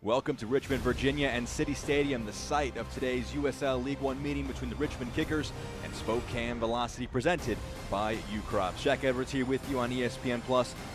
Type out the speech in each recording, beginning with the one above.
Welcome to Richmond, Virginia and City Stadium, the site of today's USL League One meeting between the Richmond Kickers and Spokane Velocity, presented by UCrops. Jack Edwards here with you on ESPN+.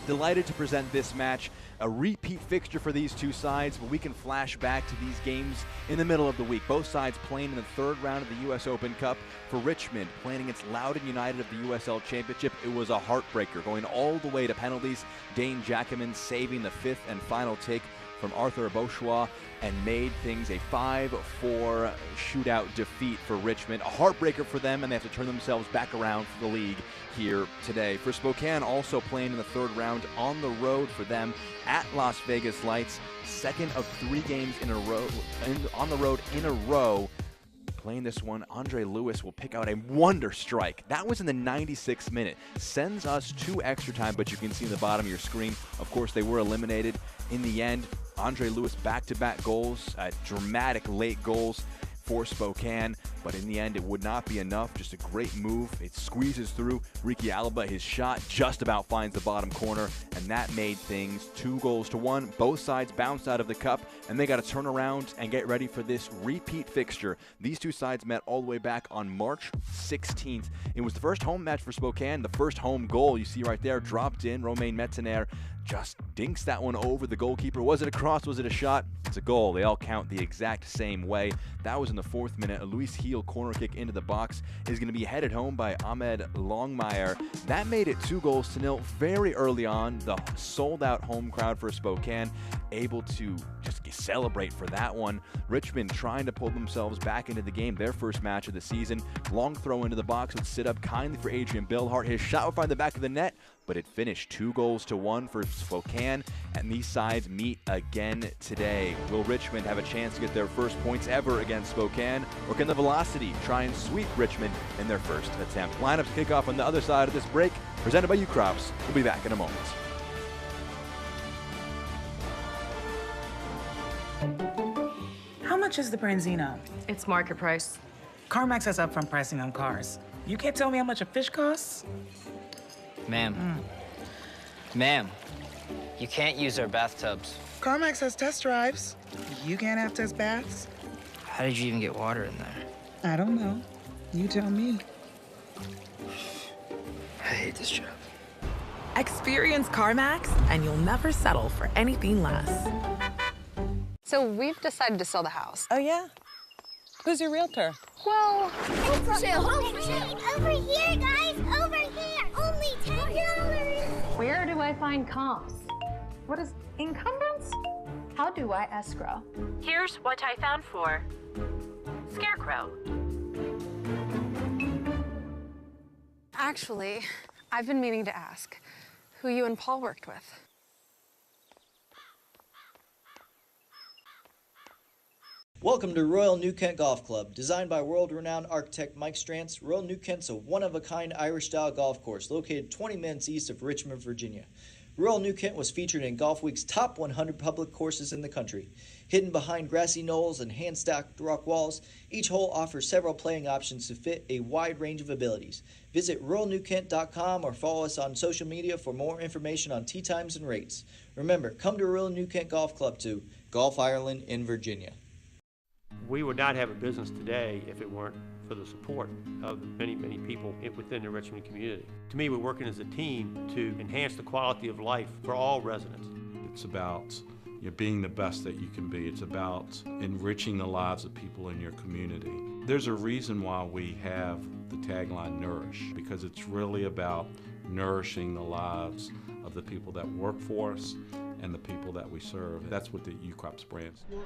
Delighted to present this match, a repeat fixture for these two sides, but we can flash back to these games in the middle of the week. Both sides playing in the third round of the US Open Cup. For Richmond, playing against Loudoun United of the USL Championship, it was a heartbreaker, going all the way to penalties. Dane Jackman saving the fifth and final take from Arthur Bourgeois and made things a 5-4 shootout defeat for Richmond. A heartbreaker for them, and they have to turn themselves back around for the league here today. For Spokane, also playing in the third round on the road for them at Las Vegas Lights. Second of 3 games in a row, on the road in a row. Playing this one, Andre Lewis will pick out a wonder strike. That was in the 96th minute. Sends us to extra time, but you can see in the bottom of your screen, of course, they were eliminated in the end. Andre Lewis back-to-back goals, dramatic late goals for Spokane, but in the end it would not be enough. Just a great move. It squeezes through Ricky Alaba. His shot just about finds the bottom corner, and that made things 2-1. Both sides bounced out of the cup, and they got to turn around and get ready for this repeat fixture. These two sides met all the way back on March 16th. It was the first home match for Spokane. The first home goal you see right there, dropped in. Romain Mettener just dinks that one over the goalkeeper. Was it a cross? Was it a shot? It's a goal. They all count the exact same way. That was in the 4th minute. A Luis Heel corner kick into the box is going to be headed home by Ahmed Longmire. That made it 2-0 very early on. The sold-out home crowd for Spokane able to just celebrate for that one. Richmond trying to pull themselves back into the game, their first match of the season. Long throw into the box would sit up kindly for Adrian Billhart. His shot would find the back of the net, but it finished 2-1 for Spokane, and these sides meet again today. Will Richmond have a chance to get their first points ever against Spokane, or can the Velocity try and sweep Richmond in their first attempt? Lineups kick off on the other side of this break, presented by UCrops. We'll be back in a moment. How much is the Branzino? It's market price. CarMax has upfront pricing on cars. You can't tell me how much a fish costs? Ma'am. Ma'am, you can't use our bathtubs. CarMax has test drives. You can't have test baths? How did you even get water in there? I don't know. You tell me. I hate this job. Experience CarMax, and you'll never settle for anything less. So we've decided to sell the house. Oh, yeah? Who's your realtor? Well, Over here, guys! Over here! Only $10! Where do I find comps? What is encumbrance? How do I escrow? Here's what I found for Scarecrow. actually, I've been meaning to ask who you and Paul worked with. Welcome to Royal New Kent Golf Club. Designed by world-renowned architect Mike Strantz, Royal New Kent's a one-of-a-kind Irish-style golf course located 20 minutes east of Richmond, Virginia. Royal New Kent was featured in Golf Week's top 100 public courses in the country. Hidden behind grassy knolls and hand-stacked rock walls, each hole offers several playing options to fit a wide range of abilities. Visit RoyalNewKent.com or follow us on social media for more information on tee times and rates. Remember, come to Royal New Kent Golf Club to Golf Ireland in Virginia. We would not have a business today if it weren't for the support of many, many people within the Richmond community. To me, we're working as a team to enhance the quality of life for all residents. It's about being the best that you can be. It's about enriching the lives of people in your community. There's a reason why we have the tagline Nourish, because it's really about nourishing the lives of the people that work for us and the people that we serve. That's what the UCrops brand is.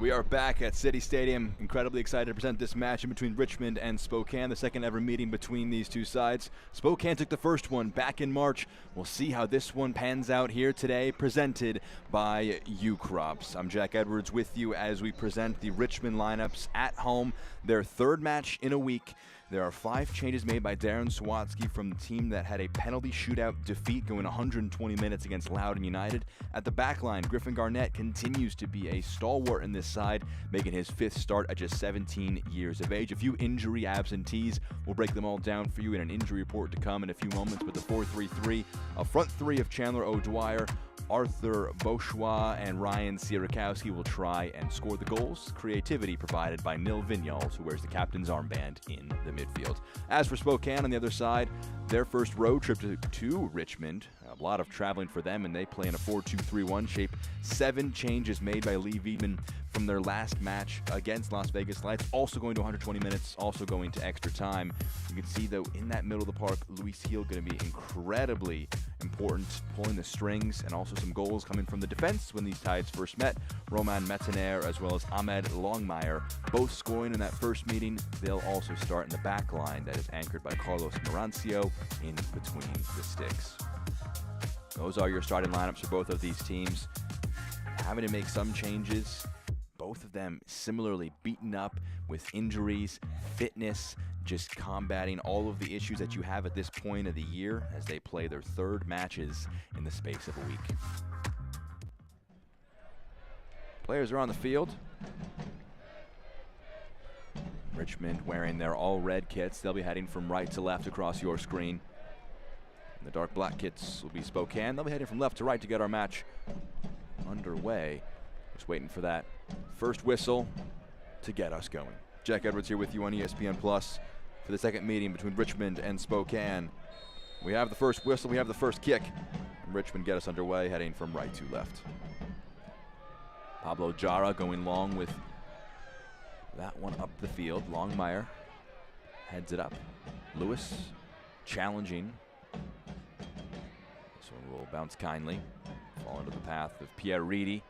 We are back at City Stadium. Incredibly excited to present this match in between Richmond and Spokane, the second ever meeting between these two sides. Spokane took the first one back in March. We'll see how this one pans out here today, presented by UCrops. I'm Jack Edwards with you as we present the Richmond lineups at home, their third match in a week. There are 5 changes made by Darren Sawatsky from the team that had a penalty shootout defeat going 120 minutes against Loudoun United. At the back line, Griffin Garnett continues to be a stalwart in this side, making his 5th start at just 17 years of age. A few injury absentees. We'll break them all down for you in an injury report to come in a few moments. But the 4-3-3, a front 3 of Chandler O'Dwyer, Arthur Beauchois and Ryan Sierakowski will try and score the goals. Creativity provided by Nil Vignoles, who wears the captain's armband in the midfield. As for Spokane on the other side, their first road trip to Richmond. A lot of traveling for them, and they play in a 4-2-3-1 shape. 7 changes made by Lee Wiedemann from their last match against Las Vegas Lights. Also going to 120 minutes, also going to extra time. You can see, though, in that middle of the park, Luis Heel going to be incredibly important, pulling the strings, and also some goals coming from the defense when these Tides first met. Roman Metzener as well as Ahmed Longmire both scoring in that first meeting. They'll also start in the back line that is anchored by Carlos Marancio in between the sticks. Those are your starting lineups for both of these teams. Having to make some changes. Both of them similarly beaten up with injuries, fitness, just combating all of the issues that you have at this point of the year as they play their 3rd matches in the space of a week. Players are on the field. Richmond wearing their all-red kits. They'll be heading from right to left across your screen. And the dark black kits will be Spokane. They'll be heading from left to right to get our match underway. Just waiting for that first whistle to get us going. Jack Edwards here with you on ESPN Plus for the second meeting between Richmond and Spokane. We have the first whistle, we have the first kick. And Richmond get us underway, heading from right to left. Pablo Jara going long with that one up the field. Longmire heads it up. Lewis challenging. This one will bounce kindly. Fall into the path of Pierre Reedy.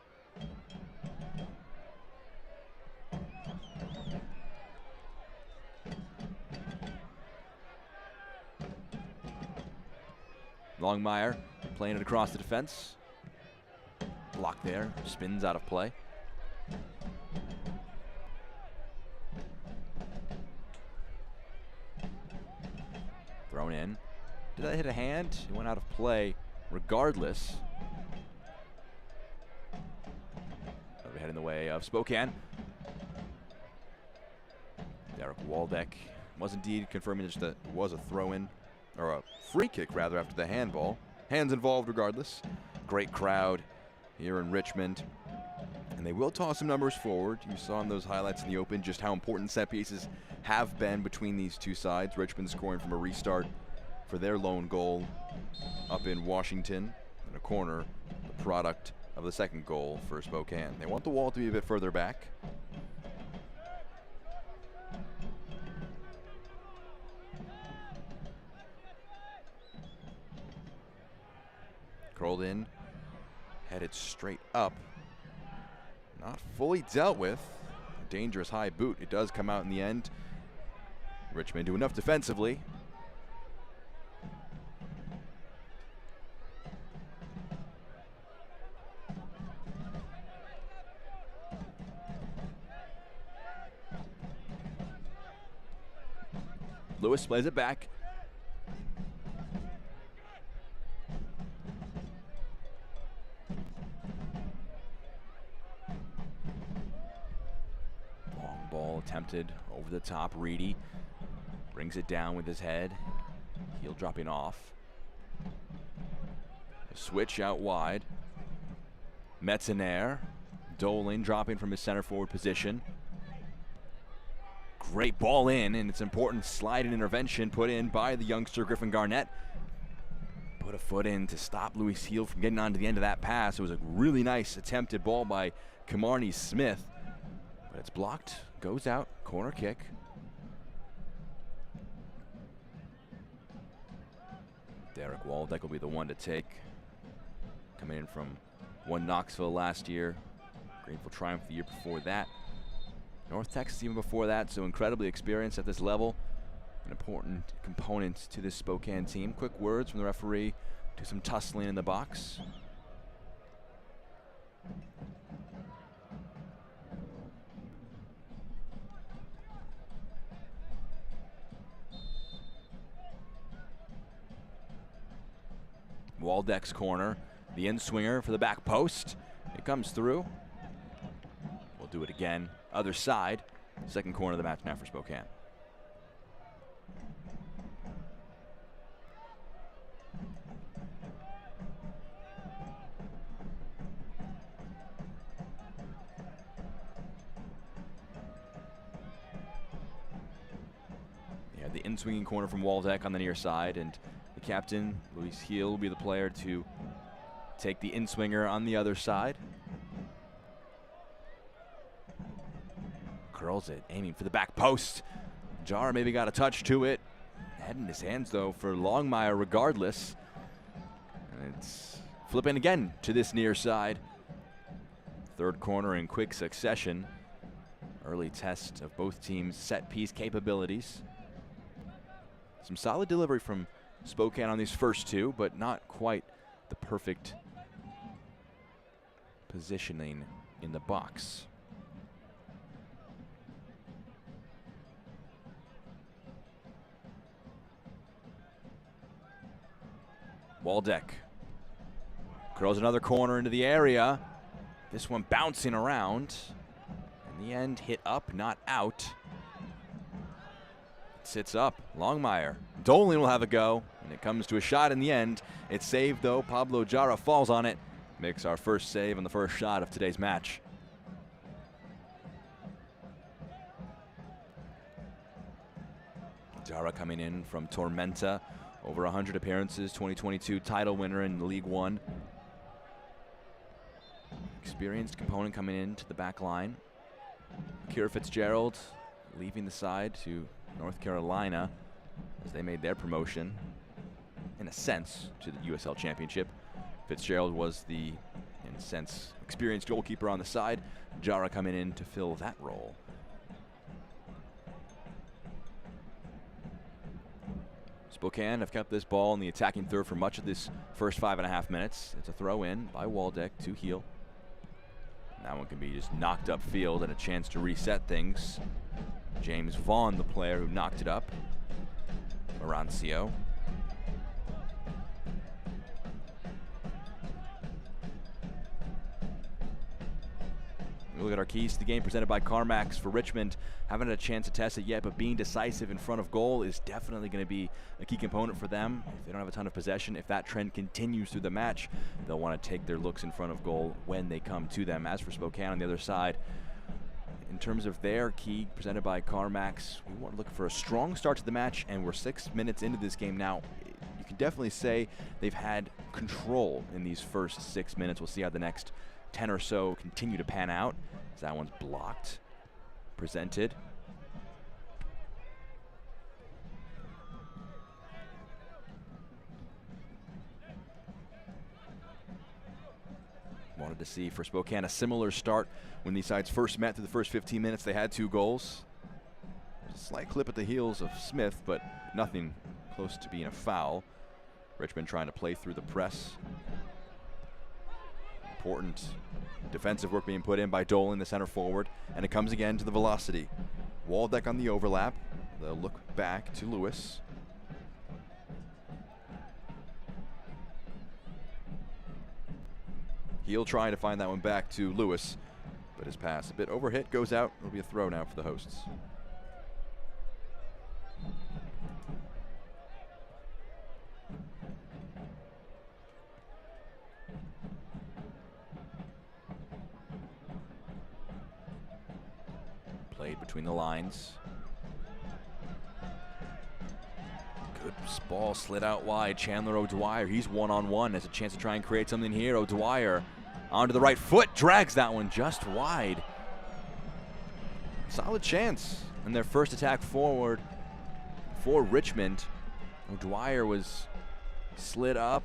Longmire playing it across the defense. Block there, spins out of play. Thrown in. Did that hit a hand? It went out of play regardless. That'll be heading the way of Spokane. Derek Waldeck was indeed confirming that it was a throw-in, or a free kick rather, after the handball. Hands involved regardless. Great crowd here in Richmond. And they will toss some numbers forward. You saw in those highlights in the open just how important set pieces have been between these two sides. Richmond scoring from a restart for their lone goal up in Washington, in a corner, the product of the second goal for Spokane. They want the wall to be a bit further back. Curled in, headed straight up. Not fully dealt with. A dangerous high boot. It does come out in the end. Richmond do enough defensively. Lewis plays it back. Long ball attempted over the top. Reedy brings it down with his head. Heel dropping off. A switch out wide. Metzener. Doling dropping from his center forward position. Great ball in, and it's important sliding intervention put in by the youngster Griffin Garnett. Put a foot in to stop Luis Heel from getting on to the end of that pass. It was a really nice attempted ball by Kamarni Smith, but it's blocked, goes out, corner kick. Derek Waldeck will be the one to take. Coming in from one Knoxville last year. Greenville Triumph the year before that. North Texas even before that, so incredibly experienced at this level. An important component to this Spokane team. Quick words from the referee to some tussling in the box. Waldeck's corner, the in-swinger for the back post. It comes through. We'll do it again. Other side, second corner of the match now for Spokane. swinging corner from Waldeck on the near side, and the captain, Luis Heel, will be the player to take the in-swinger on the other side. Curls it, aiming for the back post. Jara maybe got a touch to it. Head in his hands, though, for Longmire regardless. And it's flipping again to this near side. Third corner in quick succession. Early test of both teams' set-piece capabilities. Some solid delivery from Spokane on these first two, but not quite the perfect positioning in the box. Waldeck curls another corner into the area. This one bouncing around. In the end, hit up, not out. Sits up, Longmire. Dolan will have a go, and it comes to a shot in the end. It's saved, though. Pablo Jara falls on it. Makes our first save on the first shot of today's match. Jara coming in from Tormenta. Over 100 appearances, 2022 title winner in League One. Experienced component coming into the back line. Kira Fitzgerald leaving the side to North Carolina as they made their promotion, in a sense, to the USL Championship. Fitzgerald was the, in a sense, experienced goalkeeper on the side. Jara coming in to fill that role. Spokane have kept this ball in the attacking third for much of this first 5.5 minutes. It's a throw in by Waldeck to Heel. That one can be just knocked upfield and a chance to reset things. James Vaughn, the player who knocked it up. Orancio. We look at our keys to the game presented by CarMax for Richmond. Haven't had a chance to test it yet, but being decisive in front of goal is definitely going to be a key component for them. If they don't have a ton of possession, if that trend continues through the match, they'll want to take their looks in front of goal when they come to them. As for Spokane on the other side, in terms of their key presented by CarMax, we want to look for a strong start to the match, and we're 6 minutes into this game now. You can definitely say they've had control in these first 6 minutes. We'll see how the next 10 or so continue to pan out. As that one's blocked. Presented. Wanted to see for Spokane a similar start when these sides first met through the first 15 minutes. They had 2 goals. A slight clip at the heels of Smith, but nothing close to being a foul. Richmond trying to play through the press. Important defensive work being put in by Dolan, the center forward, and it comes again to the velocity. Waldeck on the overlap. They'll look back to Lewis. Heel trying to find that one back to Lewis, but his pass a bit overhit, goes out. It'll be a throw now for the hosts. Played between the lines. Good ball slid out wide. Chandler O'Dwyer, he's one-on-one. Has a chance to try and create something here. O'Dwyer onto the right foot, drags that one just wide. Solid chance in their first attack forward for Richmond. O'Dwyer was slid up.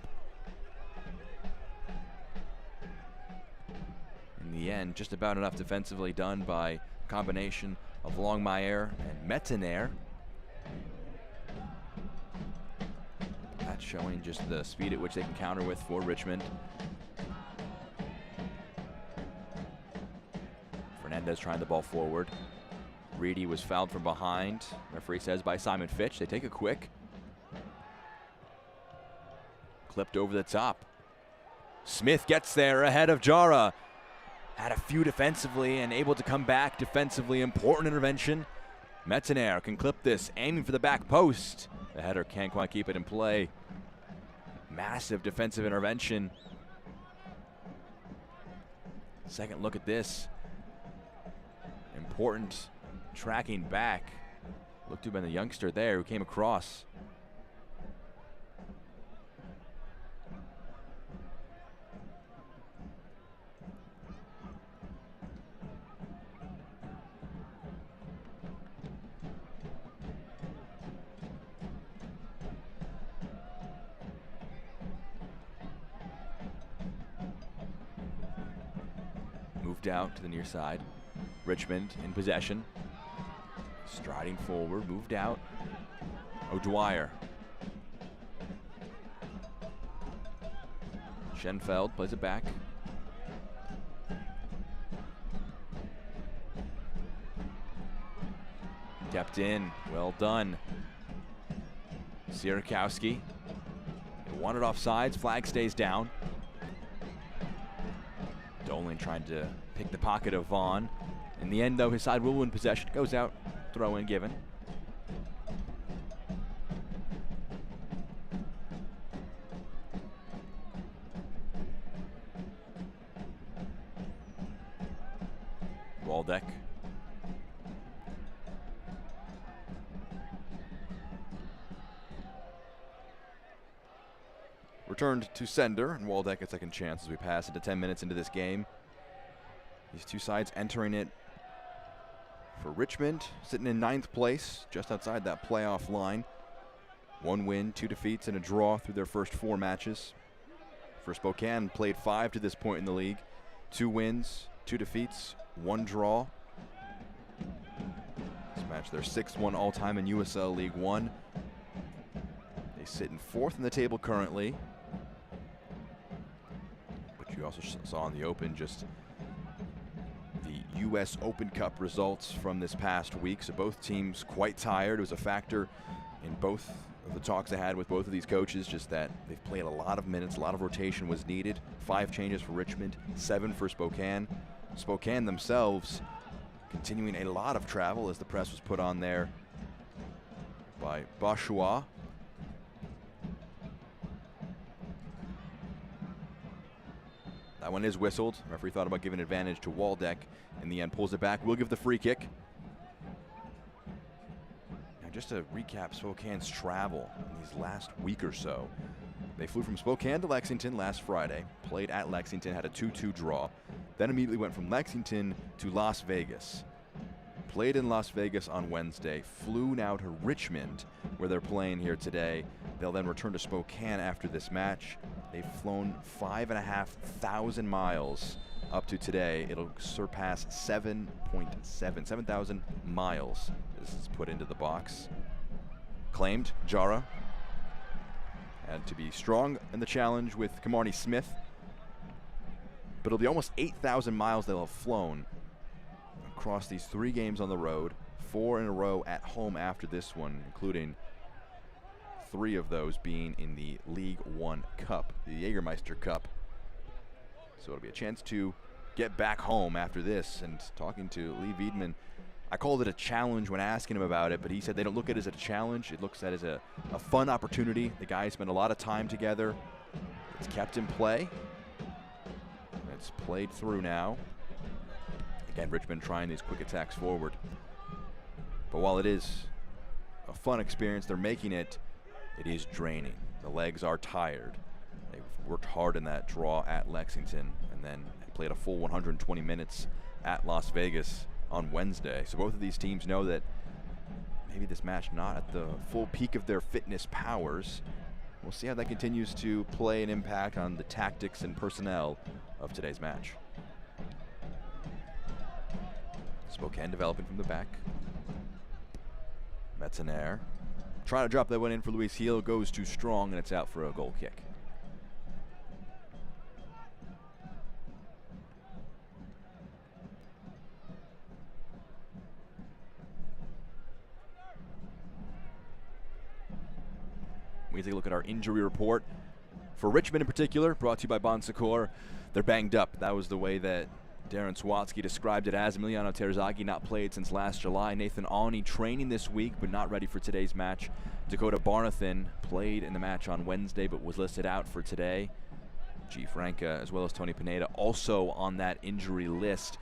In the end, just about enough defensively done by combination of Longmire and Mettenair. That's showing just the speed at which they can counter with for Richmond. Fernandez trying the ball forward. Reedy was fouled from behind, referee says, by Simon Fitch. They take a quick. Clipped over the top. Smith gets there ahead of Jara. Had a few defensively and able to come back defensively. Important intervention. Mettenair can clip this, aiming for the back post. The header can't quite keep it in play. Massive defensive intervention. Second look at this. Important tracking back Looked to have been the youngster there who came across. Moved out to the near side. Richmond in possession. Striding forward, moved out. O'Dwyer. Schenfeld plays it back. Kept in, well done. Sierakowski. They wanted offsides, flag stays down. Dolan trying to pick the pocket of Vaughn. In the end, though, his side will win possession. Goes out, throw in given. Waldeck. Returned to sender, and Waldeck a second chance as we pass into 10 minutes into this game. These two sides entering it for Richmond, sitting in 9th place, just outside that playoff line. 1 win, 2 defeats, and a draw through their first 4 matches. For Spokane, played 5 to this point in the league. 2 wins, 2 defeats, 1 draw. This match their 6th one all-time in USL League One. They sit in 4th in the table currently. But you also saw in the Open just the U.S. Open Cup results from this past week. So both teams quite tired. It was a factor in both of the talks I had with both of these coaches, just that they've played a lot of minutes, a lot of rotation was needed. 5 changes for Richmond, 7 for Spokane. Spokane themselves continuing a lot of travel as the press was put on there by Bashua. That one is whistled. The referee thought about giving advantage to Waldeck. In the end, pulls it back. Will give the free kick. Now, just to recap Spokane's travel in these last week or so. They flew from Spokane to Lexington last Friday, played at Lexington, had a 2-2 draw, then immediately went from Lexington to Las Vegas. Played in Las Vegas on Wednesday, flew now to Richmond, where they're playing here today. They'll then return to Spokane after this match. They've flown 5,500 miles up to today. It'll surpass 7,000 miles. This is put into the box. Claimed, Jara had to be strong in the challenge with Kamarni Smith, but it'll be almost 8,000 miles they'll have flown across these 3 games on the road, 4 in a row at home after this one, including 3 of those being in the League One Cup, the Jägermeister Cup. So it'll be a chance to get back home after this. And talking to Lee Wiedman, I called it a challenge when asking him about it, but he said they don't look at it as a challenge. It looks at it as a fun opportunity. The guys spend a lot of time together. It's kept in play. It's played through now. Again, Richmond trying these quick attacks forward. But while it is a fun experience, they're making it, it is draining. The legs are tired. They've worked hard in that draw at Lexington and then played a full 120 minutes at Las Vegas on Wednesday. So both of these teams know that maybe this match not at the full peak of their fitness powers. We'll see how that continues to play an impact on the tactics and personnel of today's match. Spokane developing from the back. Metzenaer trying to drop that one in for Luis Heel, goes too strong, and it's out for a goal kick. We take a look at our injury report. For Richmond in particular, brought to you by Bon Secours, they're banged up. That was the way that Darren Swatsky described it as. Emiliano Terzaghi not played since last July. Nathan Awney training this week, but not ready for today's match. Dakota Barnathan played in the match on Wednesday, but was listed out for today. G. Franca, as well as Tony Pineda, also on that injury list.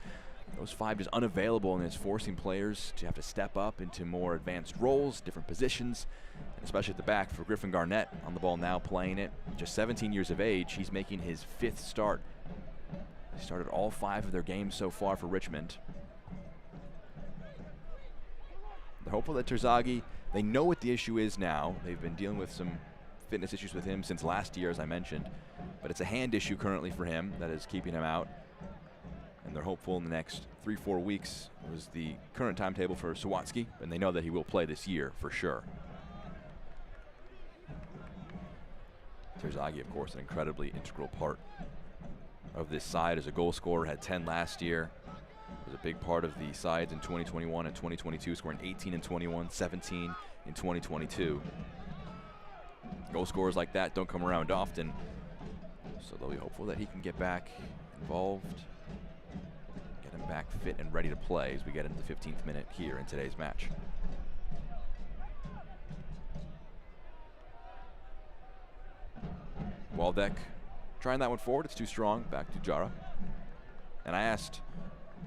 those 5 just unavailable, and it's forcing players to have to step up into more advanced roles, different positions, and especially at the back for Griffin Garnett on the ball now, playing it. Just 17 years of age, he's making his 5th start. He started all 5 of their games so far for Richmond. They're hopeful that Terzaghi, they know what the issue is now. They've been dealing with some fitness issues with him since last year, as I mentioned, but it's a hand issue currently for him that is keeping him out. And they're hopeful in the next 3-4 weeks was the current timetable for Sawatsky, and they know that he will play this year for sure. Terzaghi, of course, an incredibly integral part of this side as a goal scorer, had 10 last year. Was a big part of the sides in 2021 and 2022, scoring 18 in 21, 17 in 2022. Goal scorers like that don't come around often, so they'll be hopeful that he can get back involved, get him back fit and ready to play as we get into the 15th minute here in today's match. Waldeck trying that one forward, it's too strong, back to Jara. And I asked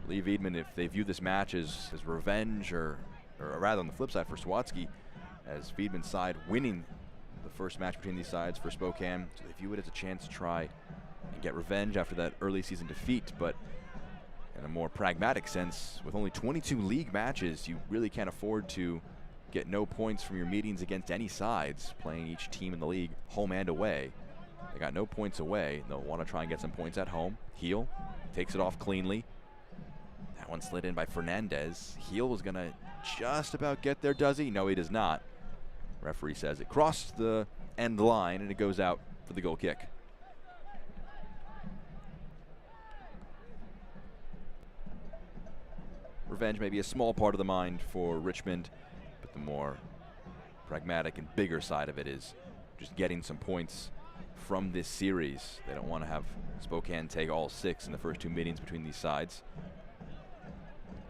Lee Wiedman if they view this match as revenge, or rather on the flip side for Sawatsky, as Wiedman's side winning the first match between these sides for Spokane. So they view it as a chance to try and get revenge after that early season defeat, but in a more pragmatic sense, with only 22 league matches, you really can't afford to get no points from your meetings against any sides, playing each team in the league home and away. They got no points away. They'll want to try and get some points at home. Heel takes it off cleanly. That one slid in by Fernandez. Heel was going to just about get there, does he? No, he does not. Referee says it crossed the end line, and it goes out for the goal kick. Revenge may be a small part of the mind for Richmond, but the more pragmatic and bigger side of it is just getting some points from this series. They don't want to have Spokane take all 6 in the first 2 meetings between these sides.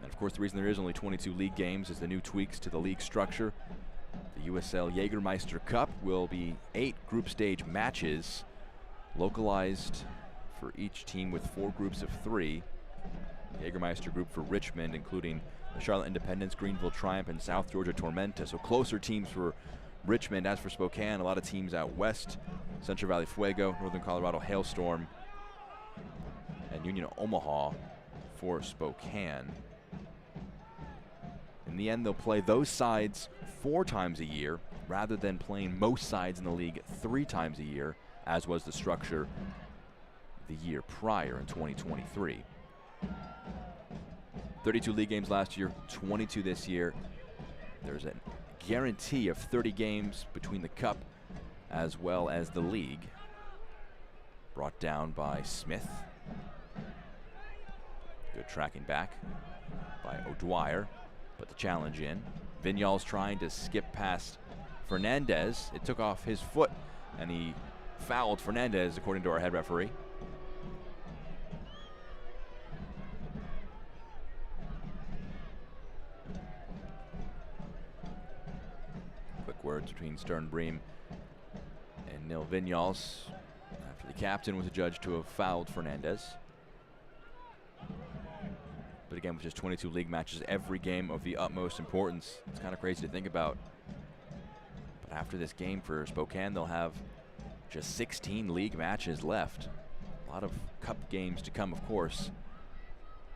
And of course, the reason there is only 22 league games is the new tweaks to the league structure. The USL Jägermeister Cup will be 8 group stage matches, localized for each team with 4 groups of 3. The Jägermeister group for Richmond, including the Charlotte Independence, Greenville Triumph, and South Georgia Tormenta. So closer teams for Richmond. As for Spokane, a lot of teams out west: Central Valley Fuego, Northern Colorado Hailstorm, and Union Omaha for Spokane. In the end, they'll play those sides 4 times a year rather than playing most sides in the league 3 times a year, as was the structure the year prior in 2023. 32 league games last year, 22 this year. There's a guarantee of 30 games between the Cup as well as the league. Brought down by Smith. Good tracking back by O'Dwyer. Put the challenge in. Vignal's trying to skip past Fernandez. It took off his foot, and he fouled Fernandez, according to our head referee. Quick words between Stern Bream and Nil Vignals after the captain was adjudged to have fouled Fernandez. But again, with just 22 league matches, every game of the utmost importance. It's kind of crazy to think about. But after this game for Spokane, they'll have just 16 league matches left. A lot of Cup games to come, of course,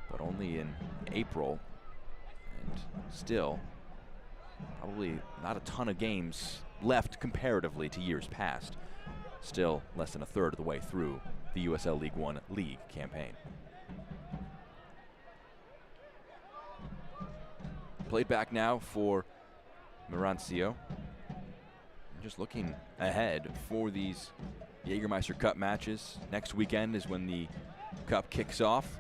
but only in April. And still, probably not a ton of games left comparatively to years past. Still less than a third of the way through the USL League One league campaign. Played back now for Mirancio. Just looking ahead for these Jägermeister Cup matches. Next weekend is when the Cup kicks off.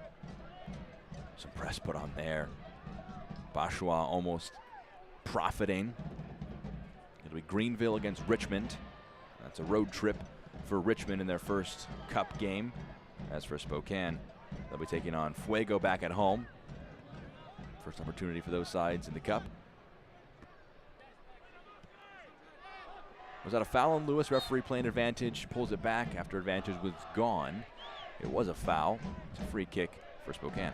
Some press put on there. Bashois almost profiting. It'll be Greenville against Richmond. That's a road trip for Richmond in their first Cup game. As for Spokane, they'll be taking on Fuego back at home. First opportunity for those sides in the Cup. Was that a foul on Lewis? Referee playing advantage, pulls it back after advantage was gone. It was a foul. It's a free kick for Spokane.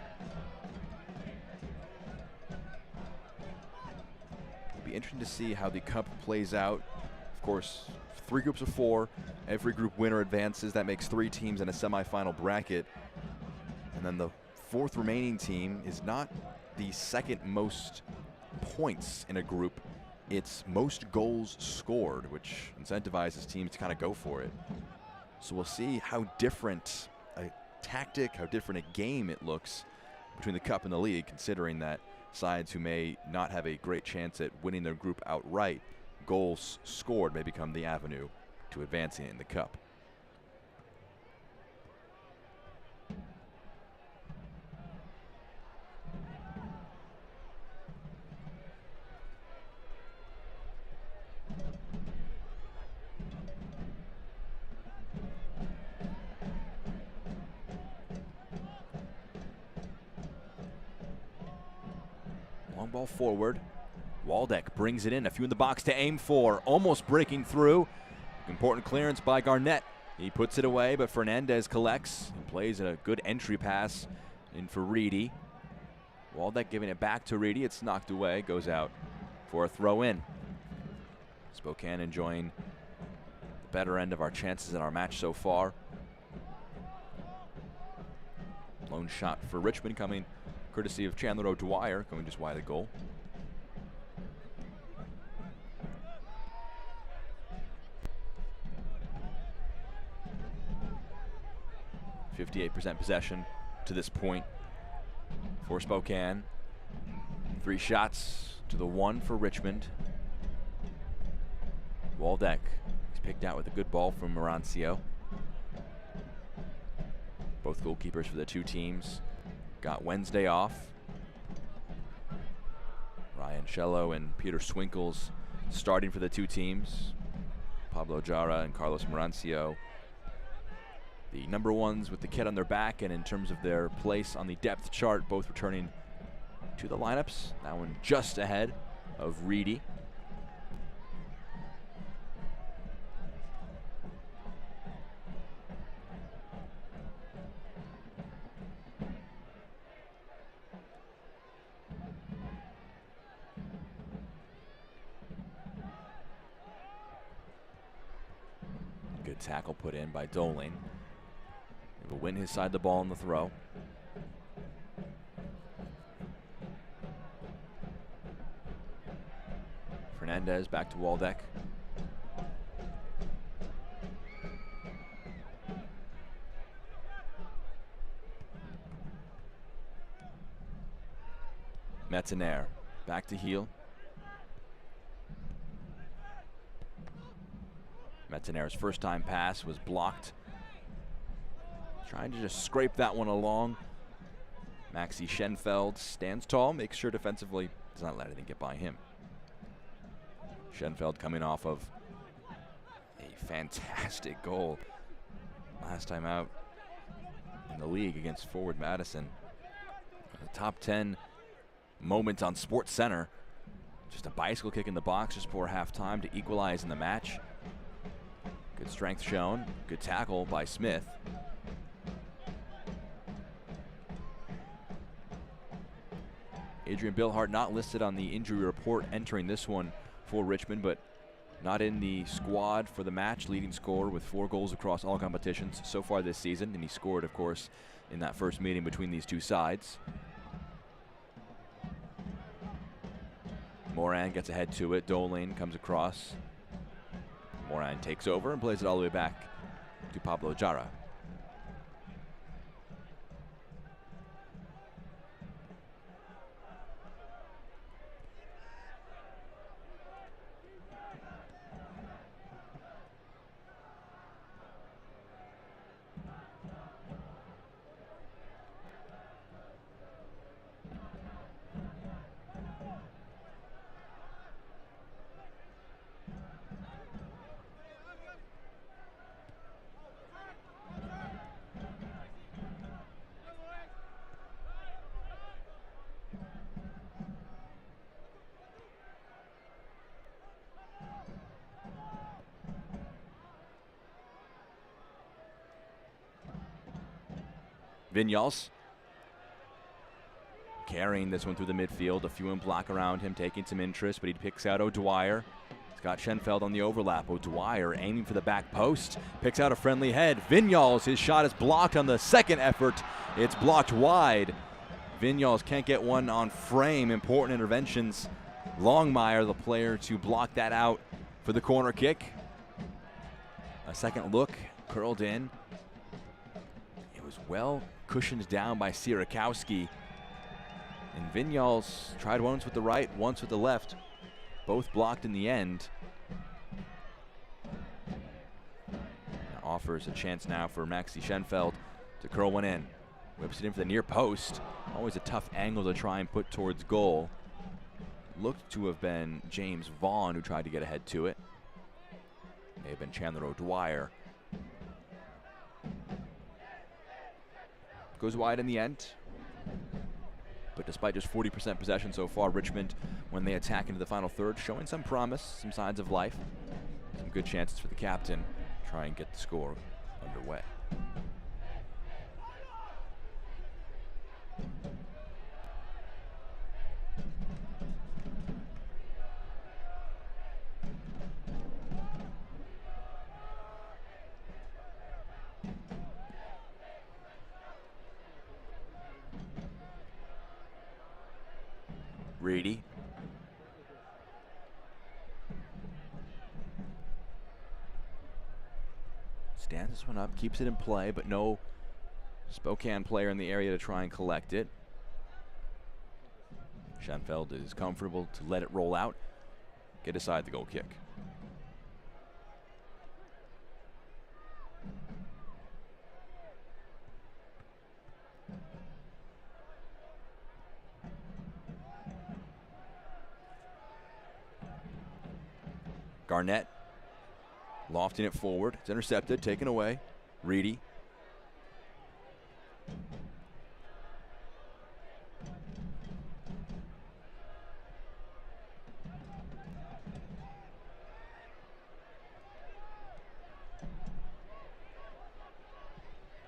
be interesting to see how the Cup plays out. Of course, 3 groups of 4. Every group winner advances. That makes 3 teams in a semifinal bracket. And then the 4th remaining team is not the second most points in a group. It's most goals scored, which incentivizes teams to kind of go for it. So we'll see how different a tactic, how different a game it looks between the Cup and the League, considering that sides who may not have a great chance at winning their group outright, goals scored may become the avenue to advancing in the Cup. Long ball forward. Waldeck brings it in. A few in the box to aim for. Almost breaking through. Important clearance by Garnett. He puts it away, but Fernandez collects and plays a good entry pass in for Reedy. Waldeck giving it back to Reedy. It's knocked away. Goes out for a throw in. Spokane enjoying the better end of our chances in our match so far. Lone shot for Richmond coming courtesy of Chandler O'Dwyer, going just wide of the goal. .58% possession to this point for Spokane. 3 shots to the 1 for Richmond. Waldeck is picked out with a good ball from Marancio. Both goalkeepers for the 2 teams got Wednesday off. Ryan Shello and Peter Swinkles starting for the 2 teams. Pablo Jara and Carlos Marancio, the number 1s with the kit on their back, and in terms of their place on the depth chart, both returning to the lineups. That one just ahead of Reedy. Good tackle put in by Doling. He will win his side the ball on the throw. Fernandez back to Waldeck. Metzner back to heel. Metzner's first time pass was blocked. Trying to just scrape that one along. Maxi Schenfeld stands tall, makes sure defensively does not let anything get by him. Schenfeld coming off of a fantastic goal last time out in the league against Forward Madison. A top 10 moment on Sports Center. Just a bicycle kick in the box just before halftime to equalize in the match. Good strength shown. Good tackle by Smith. Adrian Billhart not listed on the injury report entering this one for Richmond, but not in the squad for the match. Leading scorer with 4 goals across all competitions so far this season, and he scored, of course, in that first meeting between these 2 sides. Moran gets ahead to it. Doling comes across. Moran takes over and plays it all the way back to Pablo Jara. Vinyals carrying this one through the midfield. A few in block around him, taking some interest, but he picks out O'Dwyer. He's got Schenfeld on the overlap. O'Dwyer aiming for the back post. Picks out a friendly head. Vignals, his shot is blocked on the second effort. It's blocked wide. Vignals can't get one on frame. Important interventions. Longmire, the player to block that out for the corner kick. A second look, curled in. It was well cushioned down by Sierakowski. And Vignals tried once with the right, once with the left. Both blocked in the end. That offers a chance now for Maxi Schenfeld to curl one in. Whips it in for the near post. Always a tough angle to try and put towards goal. Looked to have been James Vaughn who tried to get ahead to it. May have been Chandler O'Dwyer. Goes wide in the end. But despite just 40% possession so far, Richmond, when they attack into the final third, showing some promise, some signs of life. Some good chances for the captain to try and get the score underway. Reedy. Stands this one up, keeps it in play, but no Spokane player in the area to try and collect it. Schenfeld is comfortable to let it roll out, get aside the goal kick. Garnett lofting it forward. It's intercepted, taken away. Reedy.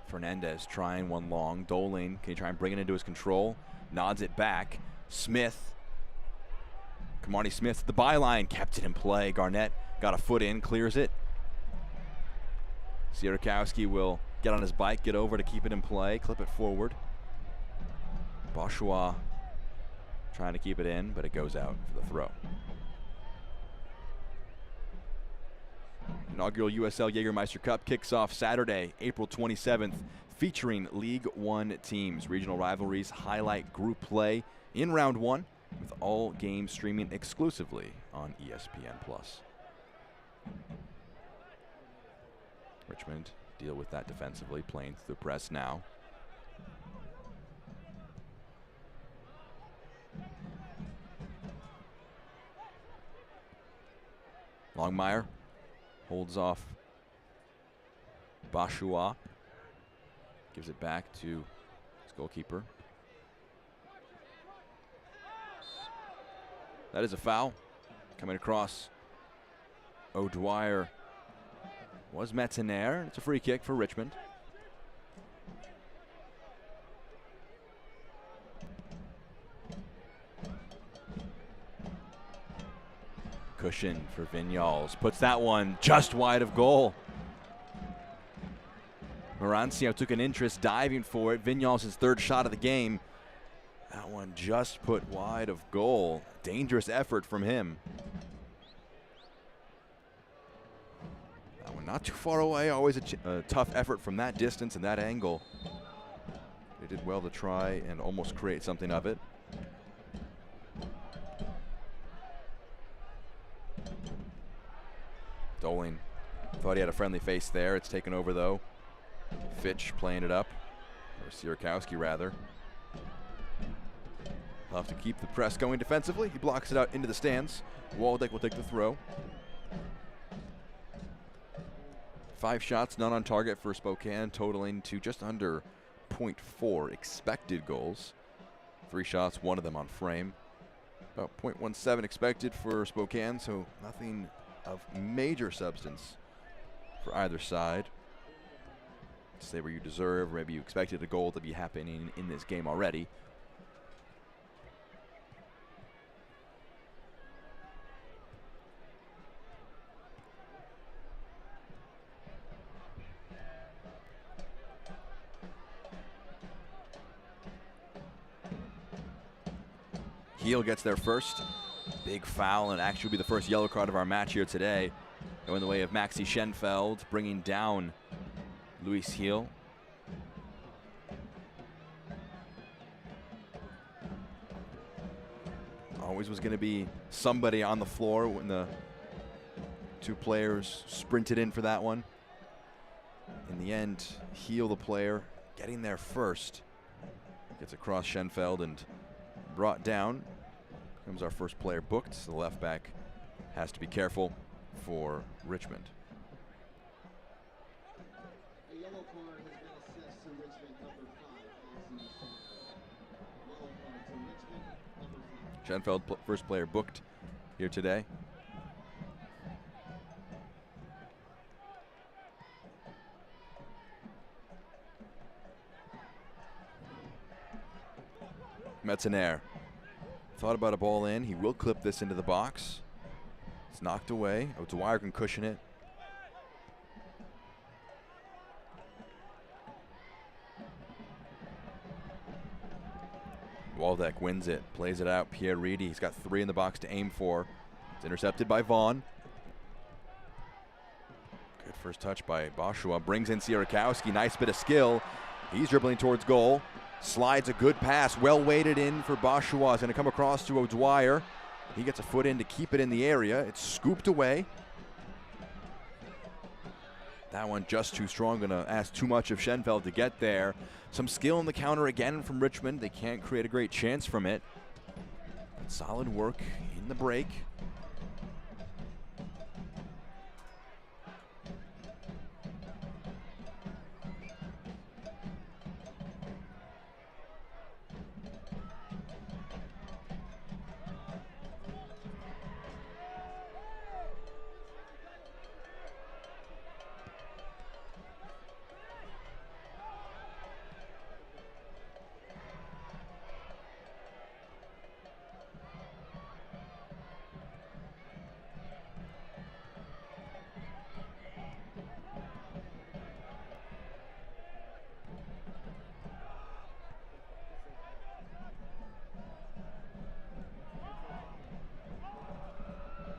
Fernandez trying one long. Doling, can he try and bring it into his control? Nods it back. Smith. Kamani Smith at the byline, kept it in play. Garnett got a foot in, clears it. Sierakowski will get on his bike, get over to keep it in play, clip it forward. Bourgeois trying to keep it in, but it goes out for the throw. Inaugural USL Jägermeister Cup kicks off Saturday, April 27th, featuring League One teams. Regional rivalries highlight group play in round one, with all games streaming exclusively on ESPN+. Richmond deal with that defensively, playing through the press now. Longmire holds off Bourgeois, gives it back to his goalkeeper. That is a foul. Coming across, O'Dwyer was Metzenaire. It's a free kick for Richmond. Cushion for Vignals. Puts that one just wide of goal. Marancio took an interest diving for it. Vignals' his third shot of the game. That one just put wide of goal. Dangerous effort from him. That one not too far away. Always a tough effort from that distance and that angle. They did well to try and almost create something of it. Doling thought he had a friendly face there. It's taken over though. Fitch playing it up, or Sierakowski rather. He'll have to keep the press going defensively. He blocks it out into the stands. Waldeck will take the throw. 5 shots, none on target for Spokane, totaling to just under 0.4 expected goals. 3 shots, 1 of them on frame. About 0.17 expected for Spokane, so nothing of major substance for either side. Stay where you deserve, or maybe you expected a goal to be happening in this game already. Heel gets there first. Big foul, and actually will be the first yellow card of our match here today. Going the way of Maxi Schenfeld, bringing down Luis Heel. Always was going to be somebody on the floor when the two players sprinted in for that one. In the end, Heel, the player, getting there first. Gets across Schenfeld and brought down. Comes our first player booked. The left back has to be careful for Richmond. A yellow card has been assessed to Richmond, number 5. Schenfeld, first player booked here today. Metzner thought about a ball in. He will clip this into the box. It's knocked away. Dwyer can cushion it. Waldeck wins it, plays it out. Pierre Reedy, he's got 3 in the box to aim for. It's intercepted by Vaughn. Good first touch by Boschua. Brings in Sierakowski. Nice bit of skill. He's dribbling towards goal. Slides a good pass. Well weighted in for Boschua. Is going to come across to O'Dwyer. He gets a foot in to keep it in the area. It's scooped away. That one just too strong. Going to ask too much of Schenfeld to get there. Some skill in the counter again from Richmond. They can't create a great chance from it. But solid work in the break.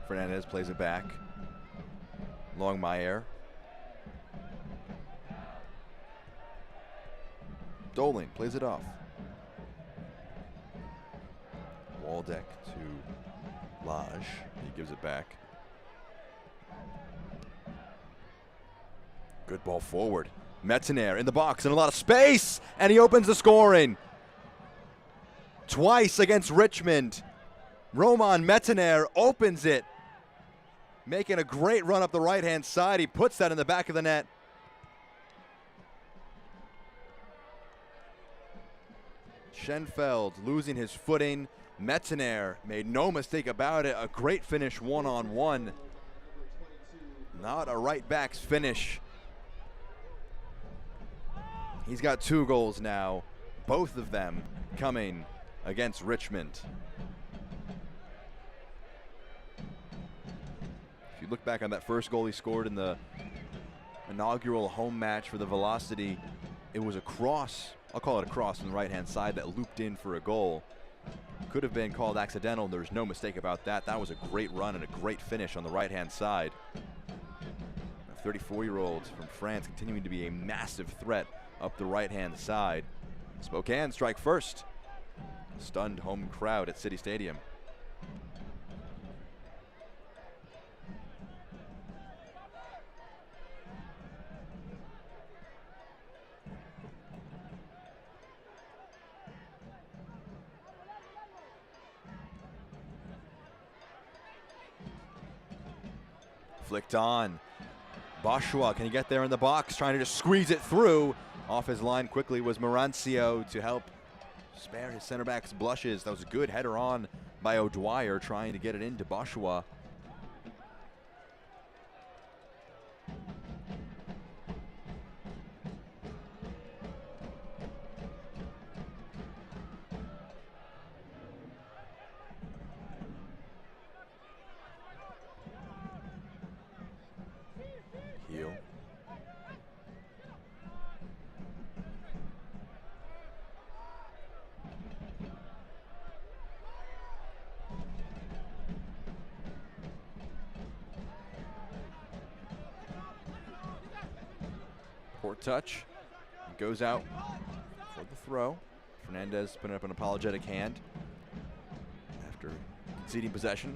Fernandez plays it back. Longmire. Doling plays it off. Waldeck to Lage. He gives it back. Good ball forward. Metzner in the box and a lot of space, and he opens the scoring. Twice against Richmond. Roman Metzner opens it, making a great run up the right-hand side. He puts that in the back of the net. Schenfeld losing his footing. Metzner made no mistake about it. A great finish one-on-one. Not a right back's finish. He's got 2 goals now, both of them coming against Richmond. If you look back on that first goal he scored in the inaugural home match for the Velocity, it was a cross. I'll call it a cross on the right-hand side that looped in for a goal. Could have been called accidental. There's no mistake about that. That was a great run and a great finish on the right-hand side. A 34-year-old from France continuing to be a massive threat up the right-hand side. Spokane strike first. Stunned home crowd at City Stadium. Flicked on. Boschua, can he get there in the box? Trying to just squeeze it through. Off his line quickly was Marancio to help spare his center back's blushes. That was a good header on by O'Dwyer, trying to get it into Boschua. Heel. Court touch. It goes out for the throw. Fernandez putting up an apologetic hand after conceding possession.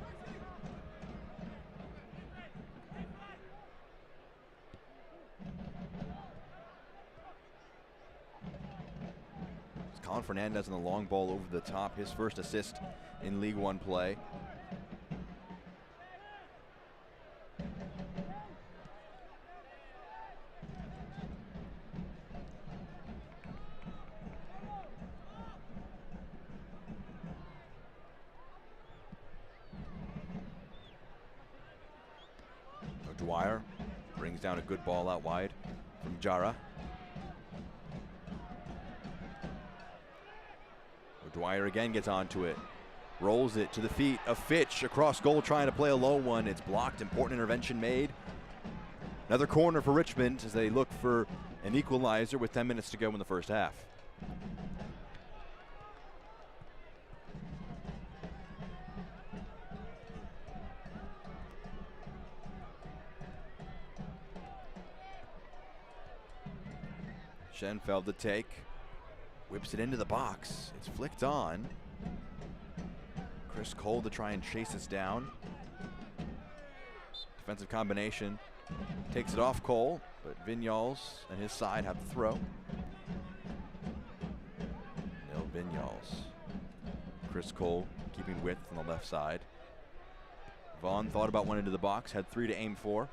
It's Colin Fernandez on the long ball over the top, his first assist in League One play. Dwyer brings down a good ball out wide from Jara. Dwyer again gets onto it, rolls it to the feet of Fitch across goal, trying to play a low one. It's blocked. Important intervention made. Another corner for Richmond as they look for an equalizer with 10 minutes to go in the first half. Schenfeld the take, whips it into the box. It's flicked on. Chris Cole to try and chase this down. Defensive combination, takes it off Cole, but Vinyals and his side have the throw. Nil Vinyals. Chris Cole keeping width on the left side. Vaughn thought about one into the box, had 3 to aim for.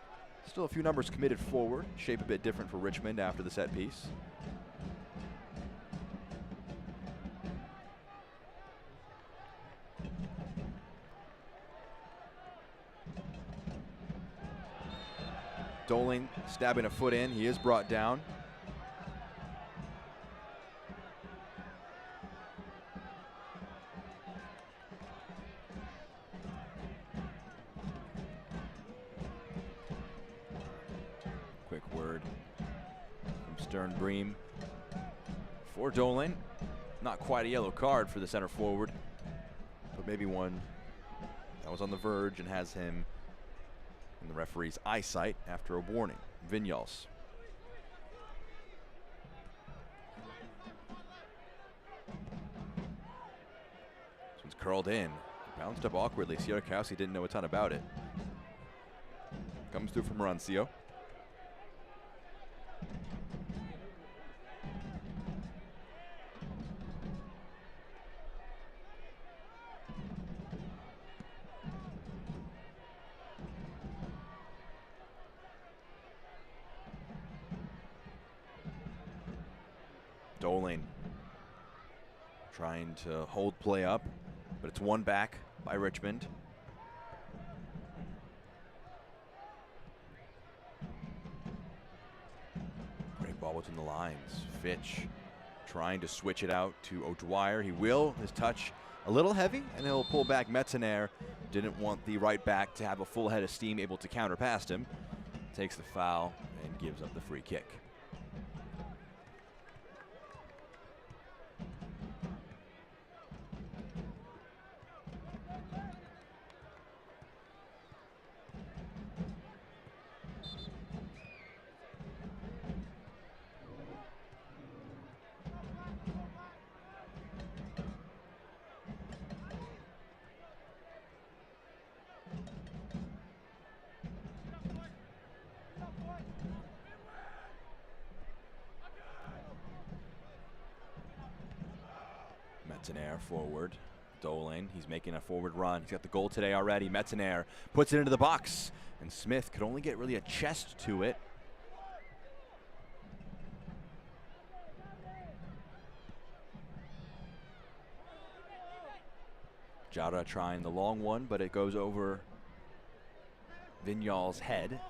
Still a few numbers committed forward. Shape a bit different for Richmond after the set piece. Doling stabbing a foot in. He is brought down. Quick word from Stern Bream for Doling. Not quite a yellow card for the center forward, but maybe one that was on the verge and has him in the referee's eyesight after a warning. Vinyals. This one's curled in. Bounced up awkwardly. Sierrakowski didn't know a ton about it. Comes through from Rancio. Doling trying to hold play up, but it's won back by Richmond. Great ball within the lines. Fitch trying to switch it out to O'Dwyer. He will. His touch a little heavy, and he'll pull back. Metzenaer didn't want the right back to have a full head of steam, able to counter past him. Takes the foul and gives up the free kick. Metzenaer forward. Doling, he's making a forward run. He's got the goal today already. Metzenaer puts it into the box, and Smith could only get really a chest to it. Jara trying the long one, but it goes over Vinyal's head.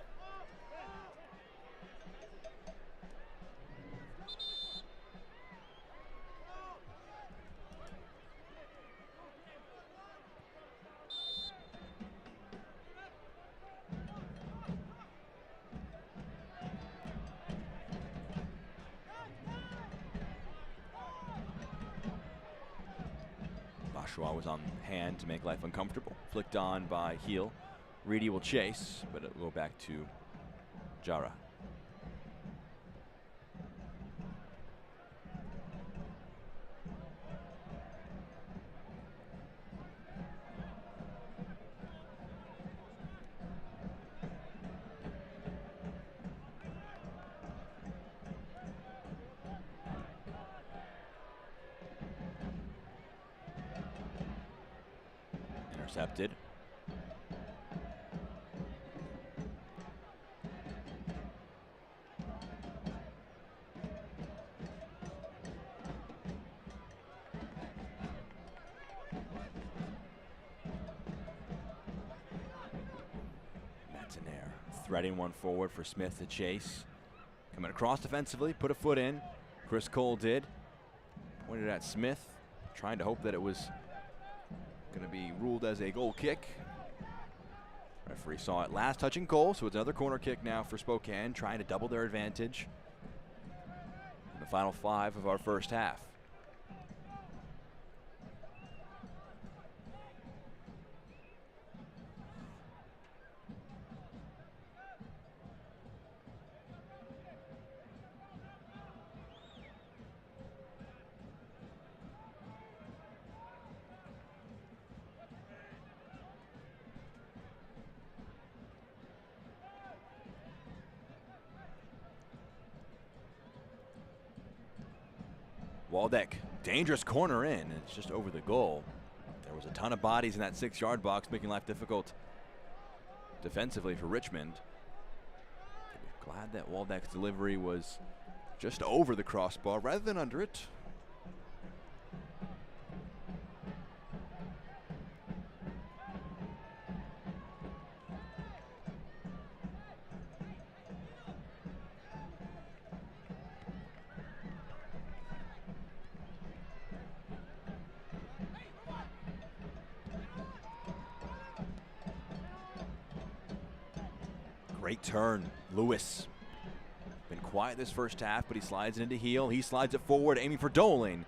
Was on hand to make life uncomfortable. Flicked on by Heel. Reedy will chase, but it will go back to Jara. Intercepted. Threading one forward for Smith to chase. Coming across defensively, put a foot in. Chris Cole did. Pointed at Smith, trying to hope that it was going to be ruled as a goal kick. Referee saw it last touching Cole, so it's another corner kick now for Spokane, trying to double their advantage in the final 5 of our first half. Waldeck, dangerous corner in, and it's just over the goal. There was a ton of bodies in that 6-yard box, making life difficult defensively for Richmond. Glad that Waldeck's delivery was just over the crossbar rather than under it. Great turn, Lewis. Been quiet this first half, but he slides it into heel. He slides it forward, aiming for Doling.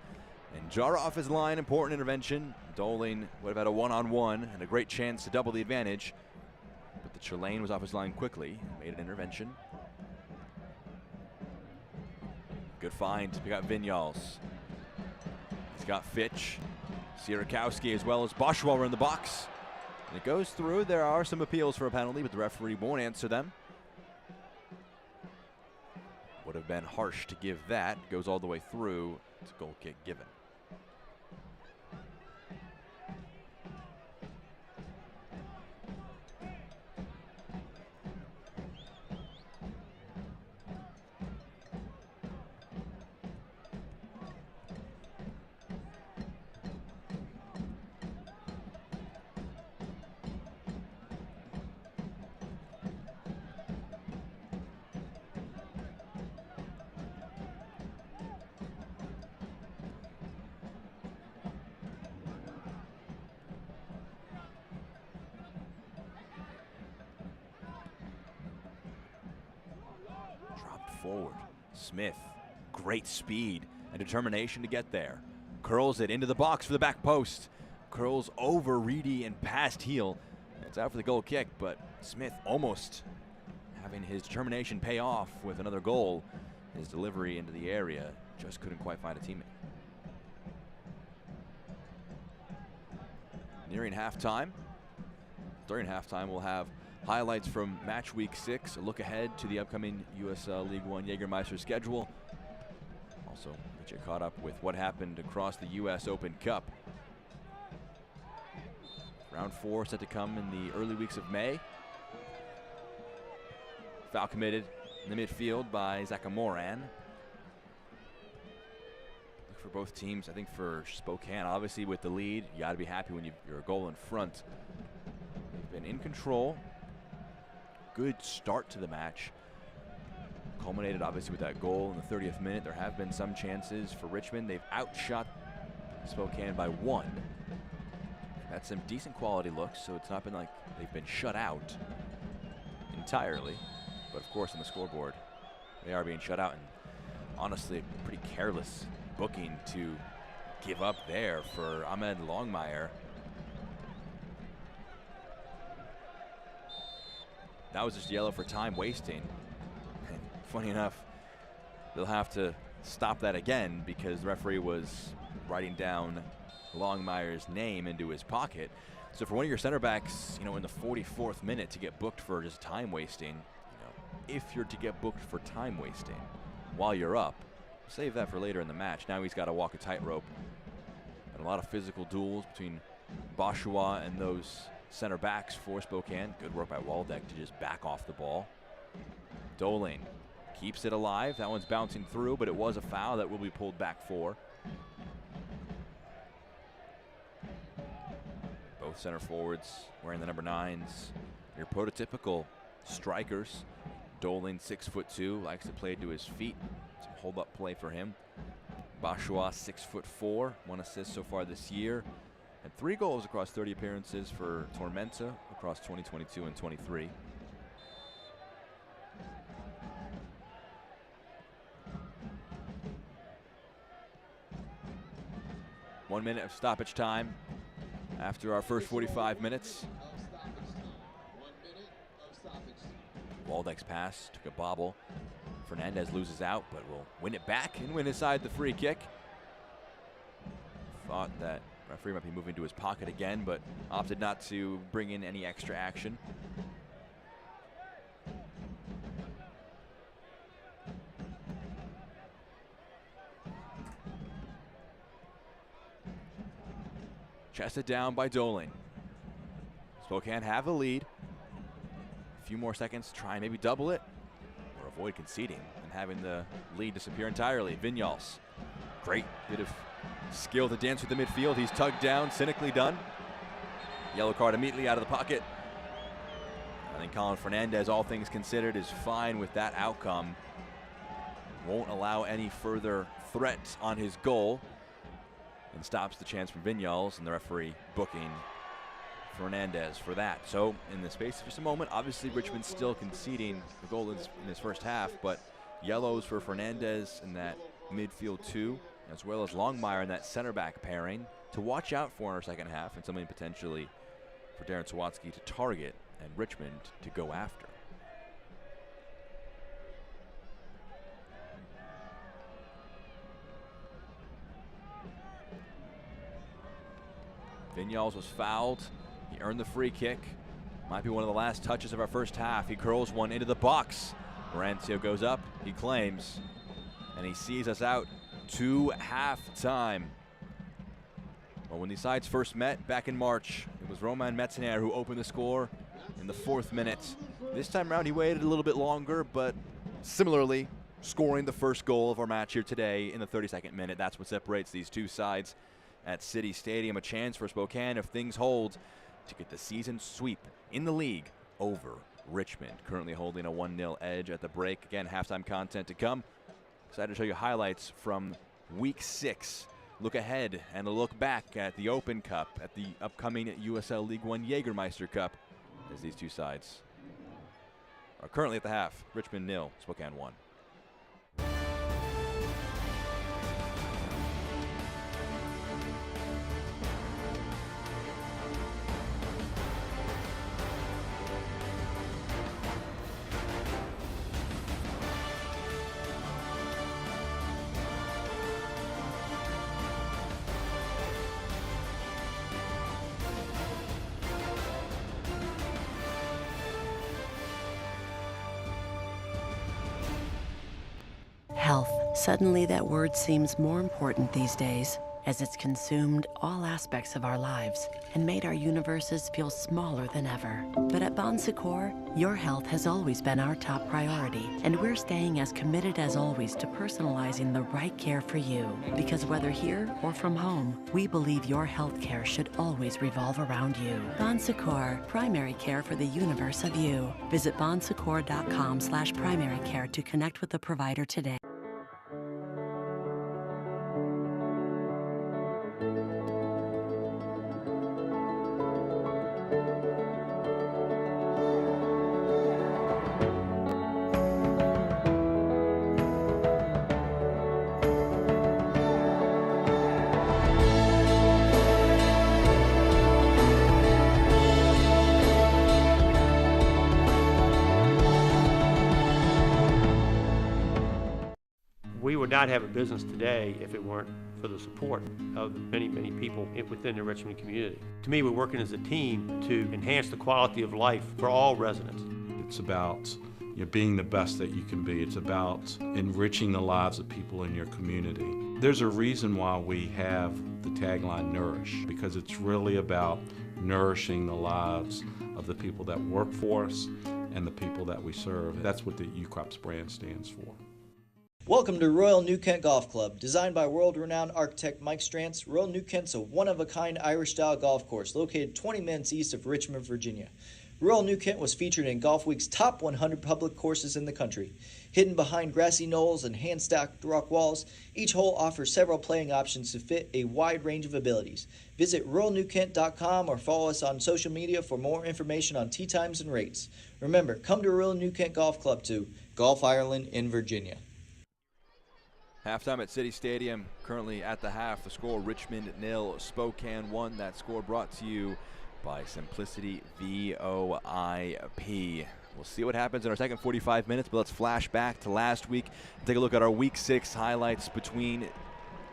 And jar off his line, important intervention. Doling would have had a one-on-one and a great chance to double the advantage. But the Chilean was off his line quickly, made an intervention. Good find to pick up Vinyals. He's got Fitch, Sierakowski, as well as Boschweiler in the box. And it goes through. There are some appeals for a penalty, but the referee won't answer them. Would have been harsh to give that. Goes all the way through. It's a goal kick given. Forward. Smith, great speed and determination to get there. Curls it into the box for the back post. Curls over Reedy and past heel. It's out for the goal kick, but Smith almost having his determination pay off with another goal. His delivery into the area just couldn't quite find a teammate. Nearing halftime. During halftime, we'll have highlights from match week 6, a look ahead to the upcoming USL League One Jägermeister schedule. Also, get you caught up with what happened across the US Open Cup. Round 4 set to come in the early weeks of May. Foul committed in the midfield by Zakamoran. Look for both teams. I think for Spokane, obviously with the lead, you got to be happy when you're a goal in front. They've been in control. Good start to the match. Culminated obviously with that goal in the 30th minute. There have been some chances for Richmond. They've outshot Spokane by 1. Had some decent quality looks, so it's not been like they've been shut out entirely. But of course on the scoreboard, they are being shut out, and honestly a pretty careless booking to give up there for Ahmed Longmire. That was just yellow for time wasting. And funny enough, they'll have to stop that again because the referee was writing down Longmire's name into his pocket. So for one of your center backs, in the 44th minute to get booked for just time wasting, if you're to get booked for time wasting while you're up, save that for later in the match. Now he's got to walk a tightrope. And a lot of physical duels between Boschua and those center backs for Spokane. Good work by Waldeck to just back off the ball. Doling keeps it alive. That one's bouncing through, but it was a foul that will be pulled back for. Both center forwards wearing the number 9s. Your prototypical strikers. Doling, 6'2", likes to play to his feet. Some hold-up play for him. Boschua, 6'4", 1 assist so far this year. And 3 goals across 30 appearances for Tormenta across 2022 and 23. One minute of stoppage time after our first 45 minutes. Waldeck's pass took a bobble. Fernandez loses out, but will win it back and win inside the free kick. Thought that referee might be moving to his pocket again, but opted not to bring in any extra action. Chested down by Doling. Spokane have the lead. A few more seconds, try and maybe double it, or avoid conceding and having the lead disappear entirely. Vinyals, great bit of skill to dance with the midfield. He's tugged down, cynically done. Yellow card immediately out of the pocket. I think Colin Fernandez, all things considered, is fine with that outcome. Won't allow any further threats on his goal and stops the chance from Vinyals, and the referee booking Fernandez for that. So in the space of just a moment, obviously Richmond still conceding the goal in his first half, but yellows for Fernandez in that midfield 2, as well as Longmire in that center back pairing to watch out for in our second half, and something potentially for Darren Sawatsky to target and Richmond to go after. Vinyals was fouled. He earned the free kick. Might be one of the last touches of our first half. He curls one into the box. Marancio goes up, he claims, and he sees us out to halftime. Well, when these sides first met back in March, it was Roman Metzner who opened the score in the 4th minute. This time around, he waited a little bit longer, but similarly, scoring the first goal of our match here today in the 32nd minute. That's what separates these two sides at City Stadium. A chance for Spokane, if things hold, to get the season sweep in the league over Richmond, currently holding a 1-0 edge at the break. Again, halftime content to come. Excited to show you highlights from week 6. Look ahead and a look back at the Open Cup, at the upcoming USL League One Jägermeister Cup, as these two sides are currently at the half. Richmond 0, Spokane 1. Health. Suddenly that word seems more important these days, as it's consumed all aspects of our lives and made our universes feel smaller than ever. But at Bon Secours, your health has always been our top priority, and we're staying as committed as always to personalizing the right care for you. Because whether here or from home, we believe your health care should always revolve around you. Bon Secours, primary care for the universe of you. Visit bonsecours.com/primary care to connect with the provider today. We would not have a business today if it weren't for the support of the many, many people within the Richmond community. To me, we're working as a team to enhance the quality of life for all residents. It's about being the best that you can be. It's about enriching the lives of people in your community. There's a reason why we have the tagline Nourish, because it's really about nourishing the lives of the people that work for us and the people that we serve. That's what the UCrops brand stands for. Welcome to Royal New Kent Golf Club. Designed by world-renowned architect Mike Strantz, Royal New Kent's a one-of-a-kind Irish-style golf course located 20 minutes east of Richmond, Virginia. Royal New Kent was featured in Golf Week's top 100 public courses in the country. Hidden behind grassy knolls and hand-stacked rock walls, each hole offers several playing options to fit a wide range of abilities. Visit royalnewkent.com or follow us on social media for more information on tee times and rates. Remember, come to Royal New Kent Golf Club to Golf Ireland in Virginia. Halftime at City Stadium, currently at the half. The score, Richmond 0, Spokane 1. That score brought to you by Simplicity VOIP. We'll see what happens in our second 45 minutes, but let's flash back to last week and take a look at our Week 6 highlights between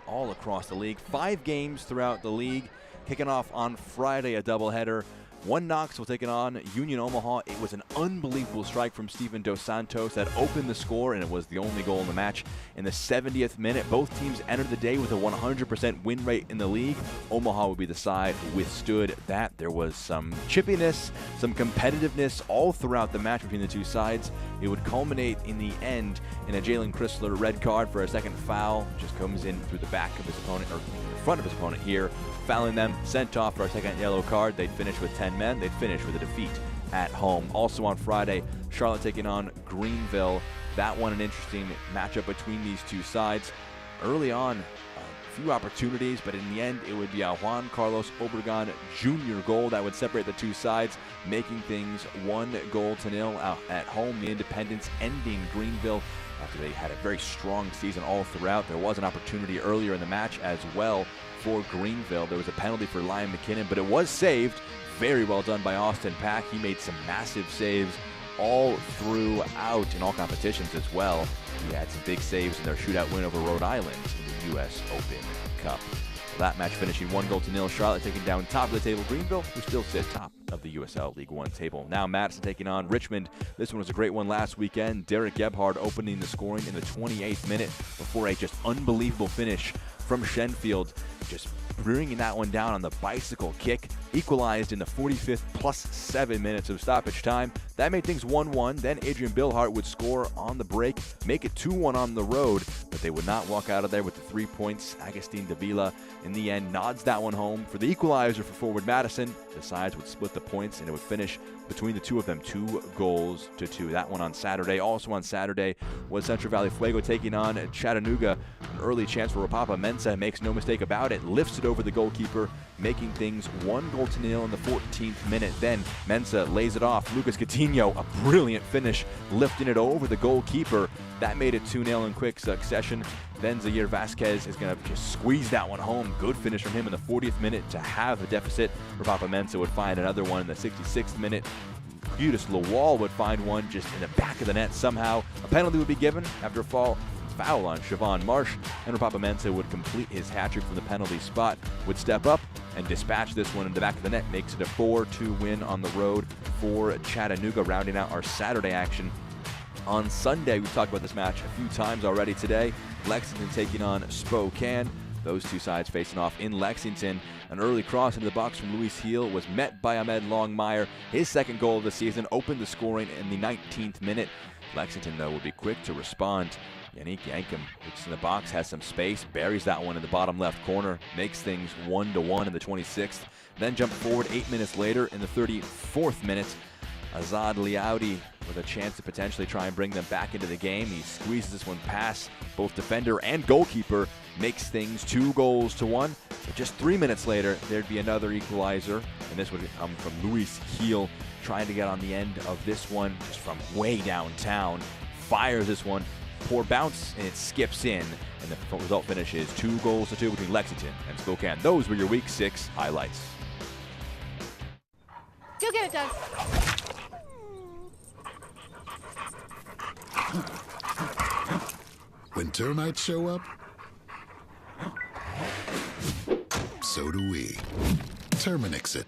all across the league. 5 games throughout the league, kicking off on Friday, a doubleheader. One Knoxville taking on Union Omaha. It was an unbelievable strike from Steven Dos Santos that opened the score, and it was the only goal in the match. In the 70th minute, both teams entered the day with a 100% win rate in the league. Omaha would be the side who withstood that. There was some chippiness, some competitiveness all throughout the match between the two sides. It would culminate in the end in a Jalen Chrysler red card for a second foul. Just comes in through the back of his opponent, or the front of his opponent here, fouling them, sent off for a second yellow card. They'd finish with 10 men. They'd finish with a defeat at home. Also on Friday, Charlotte taking on Greenville. That one an interesting matchup between these two sides. Early on, a few opportunities, but in the end, it would be a Juan Carlos Obregon Jr. goal that would separate the two sides, making things 1-0 out at home. The Independents ending Greenville after they had a very strong season all throughout. There was an opportunity earlier in the match as well for Greenville. There was a penalty for Liam McKinnon, but it was saved. Very well done by Austin Pack. He made some massive saves all throughout in all competitions as well. He had some big saves in their shootout win over Rhode Island in the U.S. Open Cup. That match finishing 1-0. Charlotte taking down top of the table Greenville, who still sit top of the USL League One table. Now Madison taking on Richmond. This one was a great one last weekend. Derek Gebhard opening the scoring in the 28th minute before a just unbelievable finish from Shenfield, just bringing that one down on the bicycle kick. Equalized in the 45th plus 7 minutes of stoppage time. That made things 1-1. Then Adrian Billhart would score on the break, make it 2-1 on the road, but they would not walk out of there with the 3 points. Agustin Davila, in the end, nods that one home for the equalizer for forward Madison. The sides would split the points, and it would finish between the two of them 2-2. That one on Saturday. Also on Saturday was Central Valley Fuego taking on Chattanooga. An early chance for Rapapa Mensah, makes no mistake about it, lifts it over the goalkeeper, making things 1-0 in the 14th minute. Then Mensah lays it off. Lucas Coutinho, a brilliant finish, lifting it over the goalkeeper. That made it 2-0 in quick succession. Then Zaire Vasquez is going to just squeeze that one home. Good finish from him in the 40th minute to have a deficit. Rapapa Mensah would find another one in the 66th minute. Budis Lawal would find one just in the back of the net somehow. A penalty would be given after a foul on Siobhan Marsh, and Rapapa Mensah would complete his hat-trick from the penalty spot, would step up and dispatch this one in the back of the net. Makes it a 4-2 win on the road for Chattanooga, rounding out our Saturday action. On Sunday, we've talked about this match a few times already today. Lexington taking on Spokane. Those two sides facing off in Lexington. An early cross into the box from Luis Heel was met by Ahmed Longmire. His second goal of the season opened the scoring in the 19th minute. Lexington, though, will be quick to respond. Yannick Yankum looks in the box, has some space, buries that one in the bottom left corner, makes things 1-1 in the 26th. Then jump forward 8 minutes later in the 34th minute. Azad Liaudi with a chance to potentially try and bring them back into the game. He squeezes this one past both defender and goalkeeper, makes things 2-1. But just 3 minutes later, there'd be another equalizer, and this would come from Luis Heel, trying to get on the end of this one just from way downtown. Fires this one. Poor bounce, and it skips in, and the result finishes 2-2 between Lexington and Spokane. Those were your Week 6 highlights. Go get it, Doug. When termites show up, so do we. Terminix it.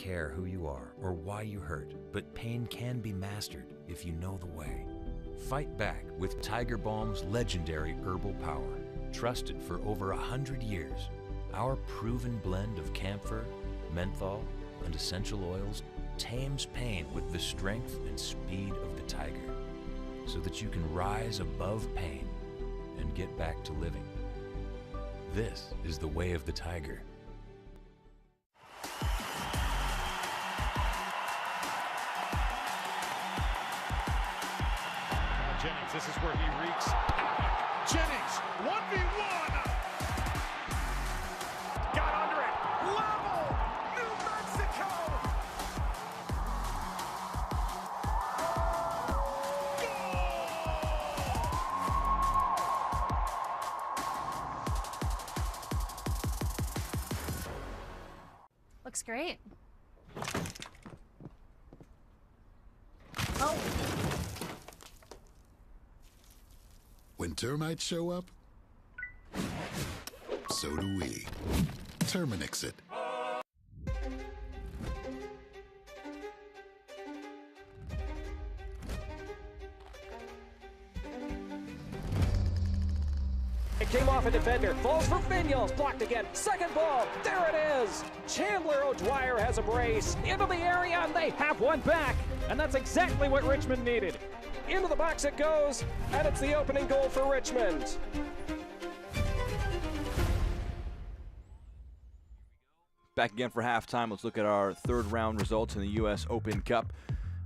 care who you are or why you hurt, but pain can be mastered if you know the way. Fight back with Tiger Balm's legendary herbal power. Trusted for over 100 years, our proven blend of camphor, menthol, and essential oils tames pain with the strength and speed of the tiger, so that you can rise above pain and get back to living. This is the way of the tiger. Jennings, this is where he reeks. Jennings, 1v1! Got under it. Level! New Mexico! Looks great. When termites show up, so do we. Terminix it. It came off a defender, falls for Vigneault, blocked again, second ball, there it is! Chandler O'Dwyer has a brace, into the area, and they have one back! And that's exactly what Richmond needed. Into the box it goes, and it's the opening goal for Richmond. Back again for halftime. Let's look at our third round results in the U.S. Open Cup.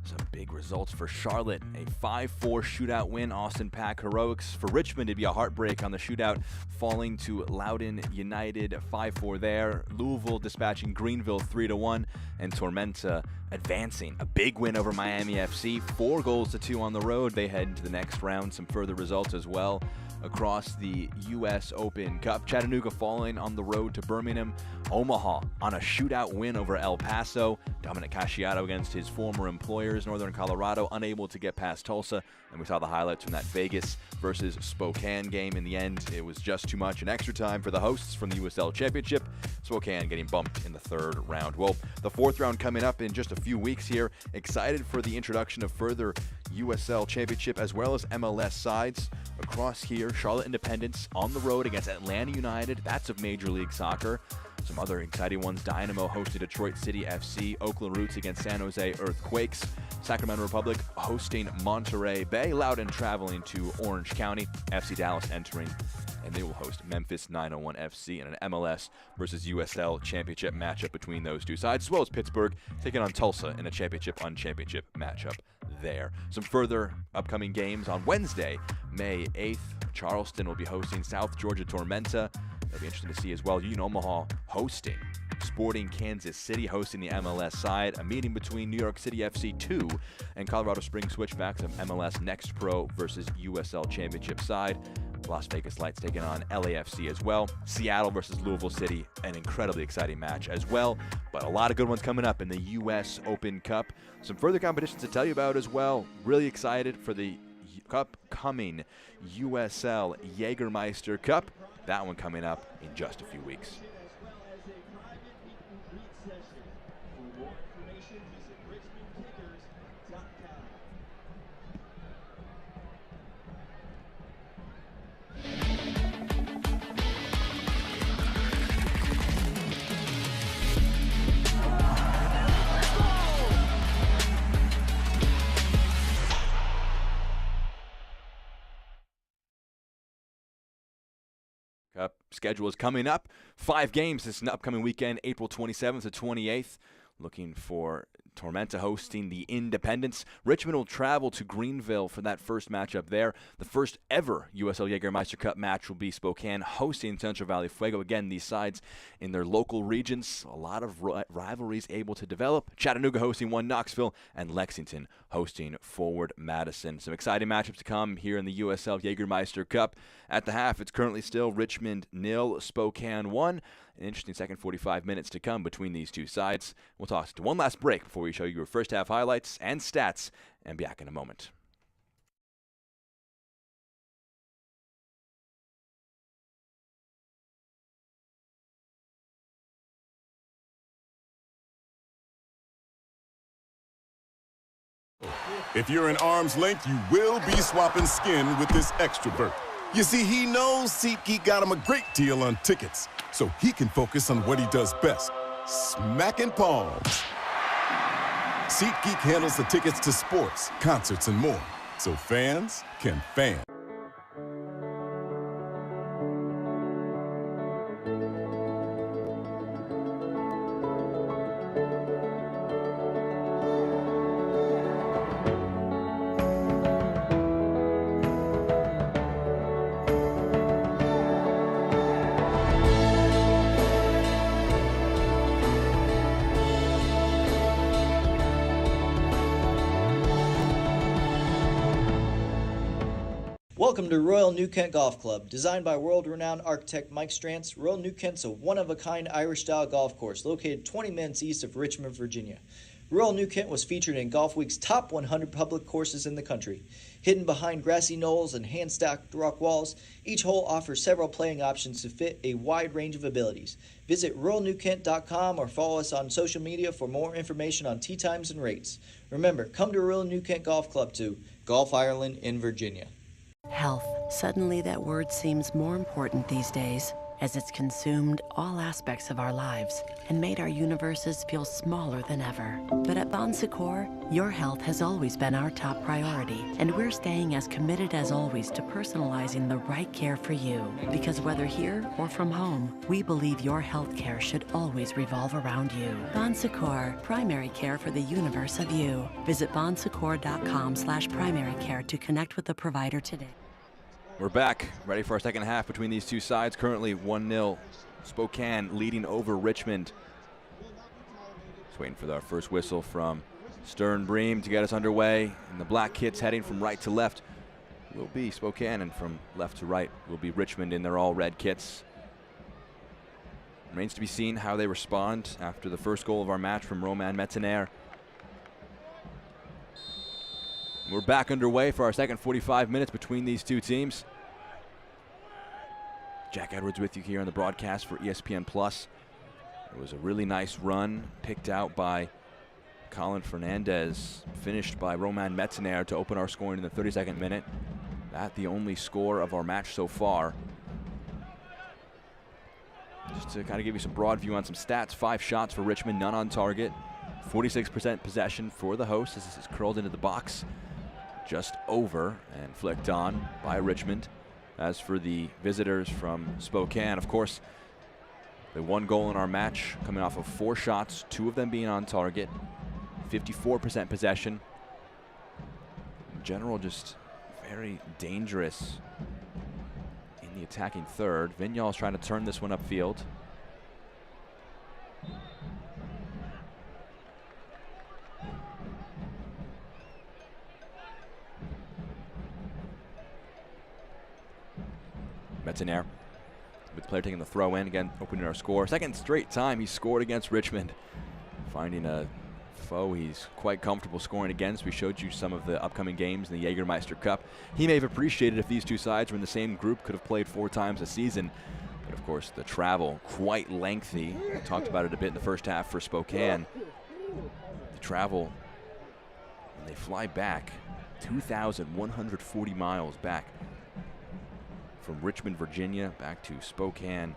Some big results for Charlotte. A 5-4 shootout win. Austin Pack heroics. For Richmond, it'd be a heartbreak on the shootout, falling to Loudoun United 5-4 there. Louisville dispatching Greenville 3-1. And Tormenta advancing. A big win over Miami FC. 4-2 on the road. They head into the next round. Some further results as well across the U.S. Open Cup. Chattanooga falling on the road to Birmingham. Omaha on a shootout win over El Paso. Dominic Casciato against his former employers, Northern Colorado, unable to get past Tulsa. And we saw the highlights from that Vegas versus Spokane game. In the end, it was just too much in extra time for the hosts from the USL Championship. Spokane getting bumped in the third round. Well, the fourth round coming up in just a few weeks here. Excited for the introduction of further USL Championship as well as MLS sides across here. Charlotte Independence on the road against Atlanta United. That's of Major League Soccer. Some other exciting ones. Dynamo hosted Detroit City FC. Oakland Roots against San Jose Earthquakes. Sacramento Republic hosting Monterey Bay. Loudoun traveling to Orange County. FC Dallas entering, and they will host Memphis 901 FC in an MLS versus USL Championship matchup between those two sides, as well as Pittsburgh taking on Tulsa in a championship-on-championship matchup there. Some further upcoming games on Wednesday, May 8th. Charleston will be hosting South Georgia Tormenta. That'll be interesting to see as well. Union Omaha hosting Sporting Kansas City, hosting the MLS side. A meeting between New York City FC 2 and Colorado Springs Switchbacks of MLS Next Pro versus USL Championship side. Las Vegas Lights taking on LAFC as well. Seattle versus Louisville City, an incredibly exciting match as well. But a lot of good ones coming up in the U.S. Open Cup. Some further competitions to tell you about as well. Really excited for the upcoming USL Jägermeister Cup. That one coming up in just a few weeks. Cup schedule is coming up. 5 games this upcoming weekend, April 27th to 28th. Looking for Tormenta hosting the Independents. Richmond will travel to Greenville for that first matchup there. The first ever USL Jägermeister Cup match will be Spokane hosting Central Valley Fuego. Again, these sides in their local regions. A lot of rivalries able to develop. Chattanooga hosting one Knoxville, and Lexington hosting Forward Madison. Some exciting matchups to come here in the USL Jägermeister Cup. At the half, it's currently still Richmond 0, Spokane 1. An interesting second 45 minutes to come between these two sides. We'll toss to one last break before we show you your first half highlights and stats, and be back in a moment. If you're an arm's length, you will be swapping skin with this extrovert. You see, he knows SeatGeek got him a great deal on tickets, so he can focus on what he does best, smacking palms. SeatGeek handles the tickets to sports, concerts, and more, so fans can fan. Welcome to Royal New Kent Golf Club. Designed by world-renowned architect Mike Strantz, Royal New Kent's a one-of-a-kind Irish-style golf course located 20 minutes east of Richmond, Virginia. Royal New Kent was featured in Golf Week's top 100 public courses in the country. Hidden behind grassy knolls and hand-stacked rock walls, each hole offers several playing options to fit a wide range of abilities. Visit royalnewkent.com or follow us on social media for more information on tee times and rates. Remember, come to Royal New Kent Golf Club to Golf Ireland in Virginia. Health. Suddenly that word seems more important these days, as it's consumed all aspects of our lives and made our universes feel smaller than ever. But at Bon Secours, your health has always been our top priority, and we're staying as committed as always to personalizing the right care for you. Because whether here or from home, we believe your health care should always revolve around you. Bon Secours, primary care for the universe of you. Visit bonsecours.com/primary care to connect with the provider today. We're back, ready for our second half between these two sides. Currently 1-0, Spokane leading over Richmond. Just waiting for our first whistle from Stern Bream to get us underway. And the black kits heading from right to left will be Spokane, and from left to right will be Richmond in their all red kits. Remains to be seen how they respond after the first goal of our match from Roman Metzenaer. We're back underway for our second 45 minutes between these two teams. Jack Edwards with you here on the broadcast for ESPN+. It was a really nice run picked out by Colin Fernandez, finished by Roman Metzenaer to open our scoring in the 32nd minute. That the only score of our match so far. Just to kind of give you some broad view on some stats, 5 shots for Richmond, none on target. 46% possession for the host as this is curled into the box. Just over and flicked on by Richmond. As for the visitors from Spokane, of course, the one goal in our match coming off of 4 shots, 2 of them being on target, 54% possession. In general, just very dangerous in the attacking third. Vignal's trying to turn this one upfield. Metzenaer with the player taking the throw in, again opening our score. Second straight time he scored against Richmond. Finding a foe he's quite comfortable scoring against. We showed you some of the upcoming games in the Jägermeister Cup. He may have appreciated if these two sides were in the same group, could have played 4 times a season. But of course the travel quite lengthy. We talked about it a bit in the first half for Spokane. The travel, when they fly back 2,140 miles back from Richmond, Virginia, back to Spokane.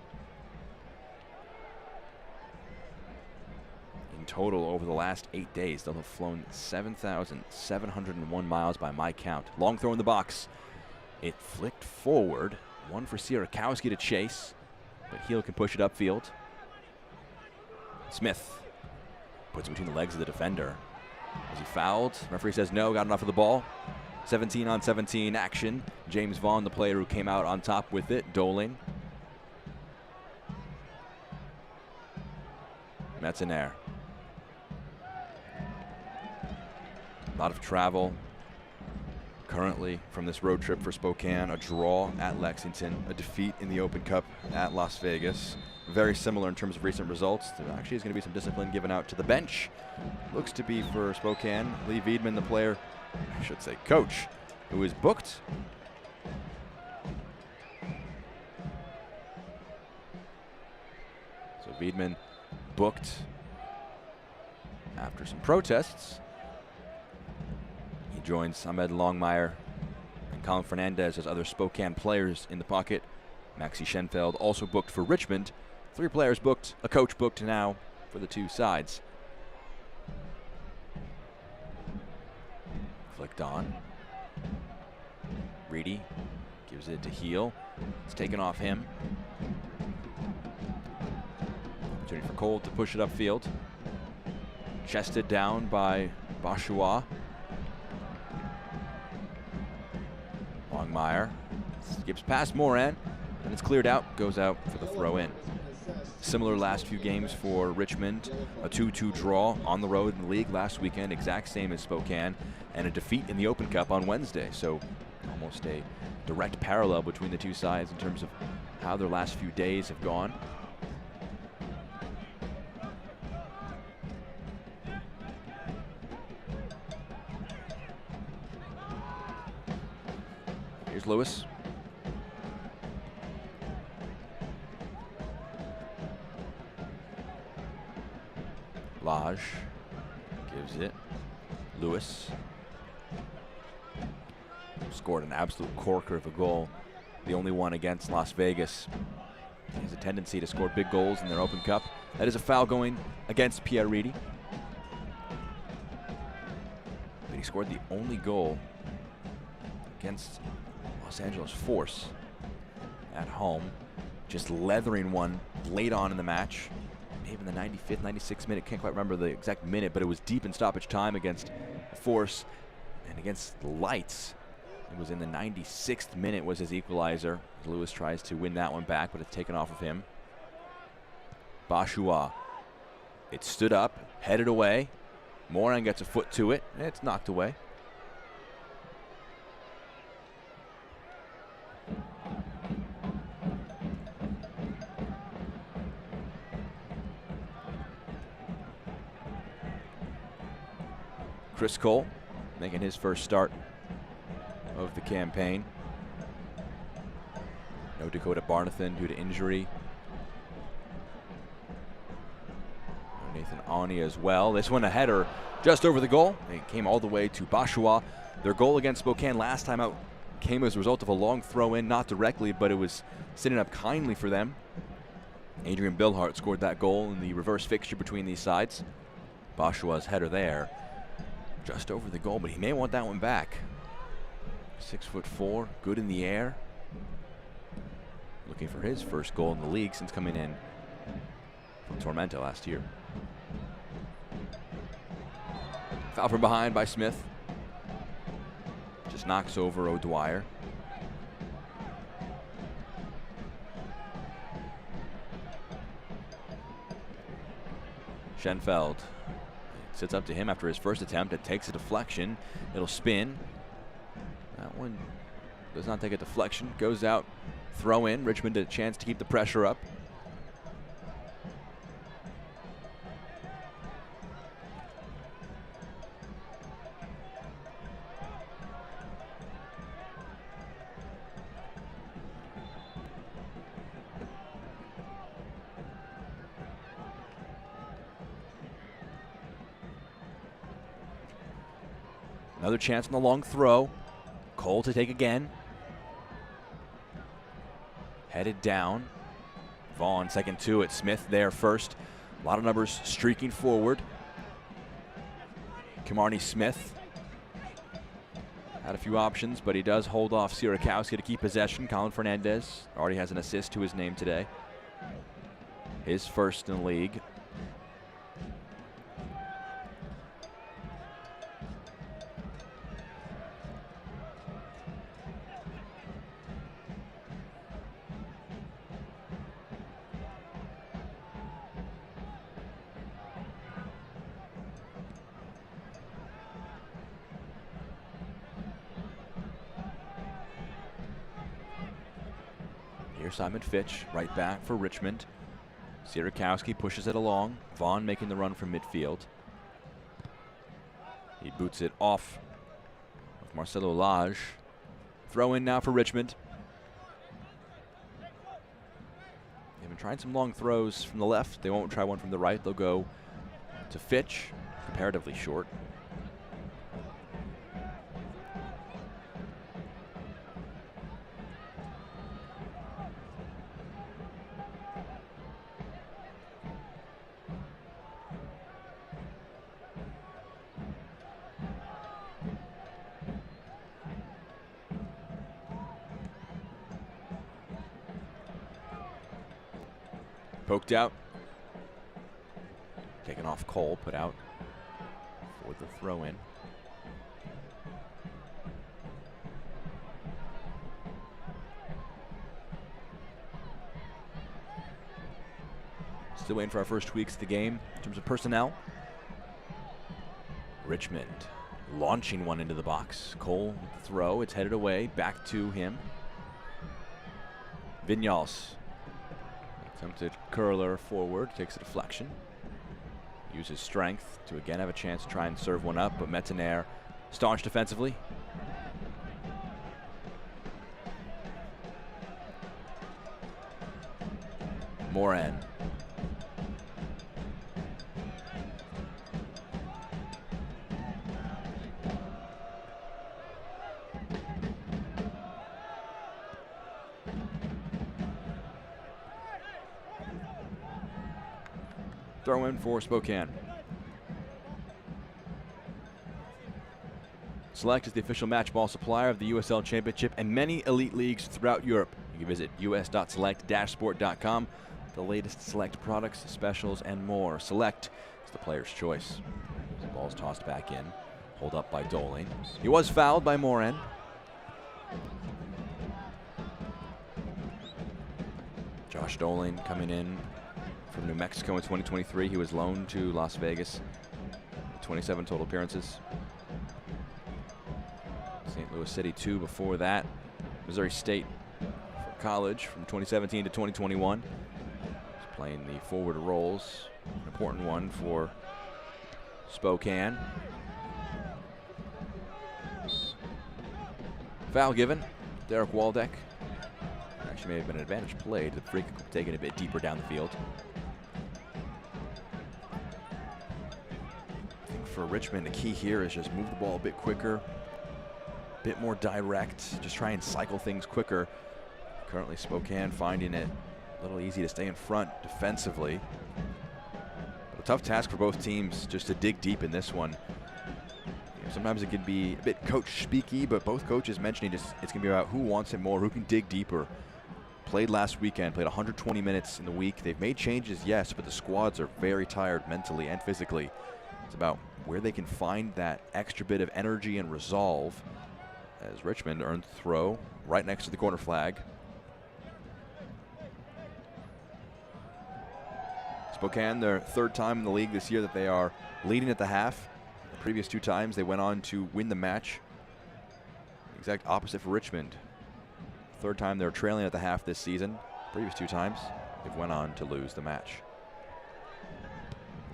In total, over the last 8 days, they'll have flown 7,701 miles by my count. Long throw in the box. It flicked forward. One for Sierakowski to chase, but Heel can push it upfield. Smith puts it between the legs of the defender. Was he fouled? Referee says no, got enough of the ball. 17 on 17 action. James Vaughn, the player who came out on top with it, doling. Metzenaer. A lot of travel currently from this road trip for Spokane. A draw at Lexington, a defeat in the Open Cup at Las Vegas. Very similar in terms of recent results. There actually is going to be some discipline given out to the bench. Looks to be for Spokane. Lee Wiedman, the player, I should say coach, who is booked. So Wiedman booked after some protests He joins Ahmed Longmire and Colin Fernandez as other Spokane players in the pocket. Maxi Schenfeld also booked for Richmond. 3 players booked, a coach booked now for the 2 sides. Flicked on. Reedy gives it to Heel. It's taken off him. Opportunity for Cole to push it upfield. Chested down by Bashua. Longmire skips past Moran, and it's cleared out, goes out for the throw in. Similar last few games for Richmond, a 2-2 draw on the road in the league last weekend, exact same as Spokane, and a defeat in the Open Cup on Wednesday. So almost a direct parallel between the 2 sides in terms of how their last few days have gone. Here's Lewis. Lage gives it. Lewis scored an absolute corker of a goal, the only one against Las Vegas. He has a tendency to score big goals in their Open Cup. That is a foul going against Pierre Reedy. But he scored the only goal against Los Angeles Force at home, just leathering one late on in the match. Maybe in the 95th, 96th minute, can't quite remember the exact minute, but it was deep in stoppage time against Force, and against the Lights. It was in the 96th minute was his equalizer. Lewis tries to win that one back, but it's taken off of him. Bashua. It stood up, headed away. Moran gets a foot to it, and it's knocked away. Chris Cole making his first start of the campaign. No Dakota Barnathan due to injury. No Nathan Awney as well. This one a header just over the goal. It came all the way to Bashua. Their goal against Spokane last time out came as a result of a long throw in, not directly, but it was sitting up kindly for them. Adrian Bilhart scored that goal in the reverse fixture between these sides. Bashua's header there, just over the goal, but he may want that one back. 6'4", good in the air. Looking for his first goal in the league since coming in from Tormenta last year. Foul from behind by Smith. Just knocks over O'Dwyer. Schenfeld. Sits up to him after his first attempt. It takes a deflection. It'll spin. That one does not take a deflection. Goes out. Throw in. Richmond a chance to keep the pressure up. Another chance on the long throw. Cole to take again. Headed down. Vaughn second to it. Smith there first. A lot of numbers streaking forward. Kimarni Smith had a few options, but he does hold off Sierakowski to keep possession. Colin Fernandez already has an assist to his name today. His first in the league. Simon Fitch right back for Richmond. Sierakowski pushes it along. Vaughn making the run from midfield. He boots it off with Marcelo Lage. Throw in now for Richmond. They've been trying some long throws from the left. They won't try one from the right. They'll go to Fitch, comparatively short. Poked out. Taken off Cole, put out for the throw in. Still waiting for our first tweaks to the game in terms of personnel. Richmond launching one into the box. Cole with the throw. It's headed away. Back to him. Vinyals. Attempted curler forward. Takes a deflection. Uses strength to again have a chance to try and serve one up, but Metzner staunch defensively. Moran. Throw in for Spokane. Select is the official match ball supplier of the USL Championship and many elite leagues throughout Europe. You can visit us.select-sport.com. The latest Select products, specials, and more. Select is the player's choice. The ball's tossed back in. Hold up by Doling. He was fouled by Moran. Josh Doling coming in from New Mexico in 2023. He was loaned to Las Vegas. 27 total appearances. St. Louis City 2 before that. Missouri State for college from 2017 to 2021. He's playing the forward roles. An important one for Spokane. Foul given. Derek Waldeck. Actually may have been an advantage played. The free kick taken a bit deeper down the field. For Richmond, the key here is just move the ball a bit quicker, a bit more direct, just try and cycle things quicker. Currently Spokane finding it a little easy to stay in front defensively. But a tough task for both teams just to dig deep in this one. You know, sometimes it can be a bit coach speaky, but both coaches mentioning just it's going to be about who wants it more, who can dig deeper. Played last weekend, played 120 minutes in the week. They've made changes, yes, but the squads are very tired mentally and physically. It's about where they can find that extra bit of energy and resolve as Richmond earned the throw right next to the corner flag. Spokane, their third time in the league this year that they are leading at the half. The previous two times they went on to win the match. The exact opposite for Richmond. Third time they're trailing at the half this season. Previous two times they've went on to lose the match.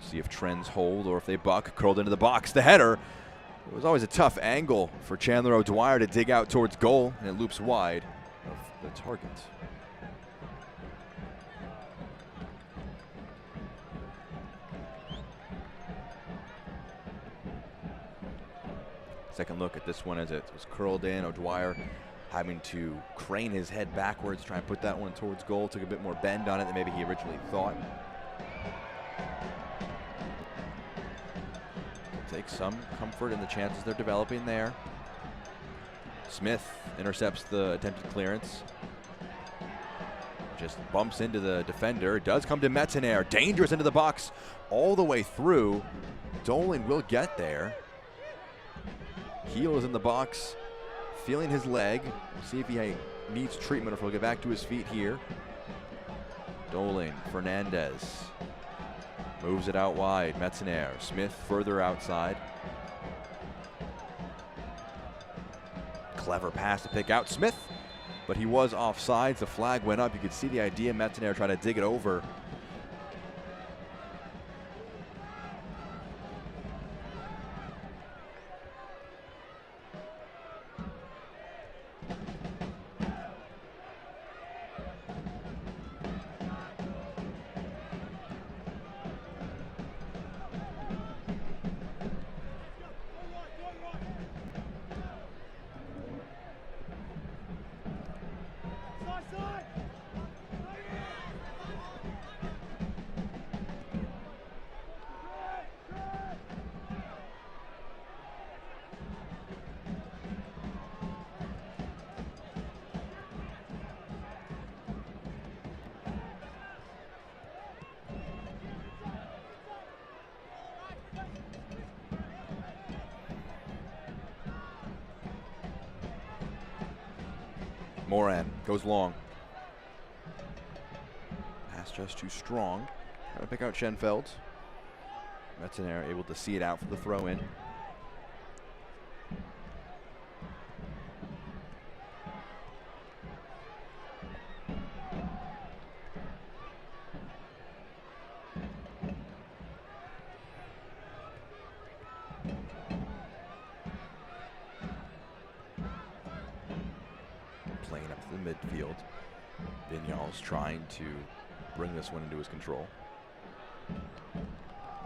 See if trends hold or if they buck. Curled into the box. The header. It was always a tough angle for Chandler O'Dwyer to dig out towards goal, and it loops wide of the target. Second look at this one as it was curled in. O'Dwyer having to crane his head backwards, try and put that one towards goal. Took a bit more bend on it than maybe he originally thought. Take some comfort in the chances they're developing there. Smith intercepts the attempted clearance. Just bumps into the defender. It does come to Metzner. Dangerous into the box all the way through. Doling will get there. Heel is in the box, feeling his leg. We'll see if he needs treatment or if he'll get back to his feet here. Doling, Fernandez. Moves it out wide. Metzner. Smith further outside. Clever pass to pick out Smith, but he was offsides. The flag went up. You could see the idea. Metzner trying to dig it over. Moran goes long. Pass just too strong. Trying to pick out Schenfeld. Metzener able to see it out for the throw in. Playing up to the midfield. Vignals trying to bring this one into his control.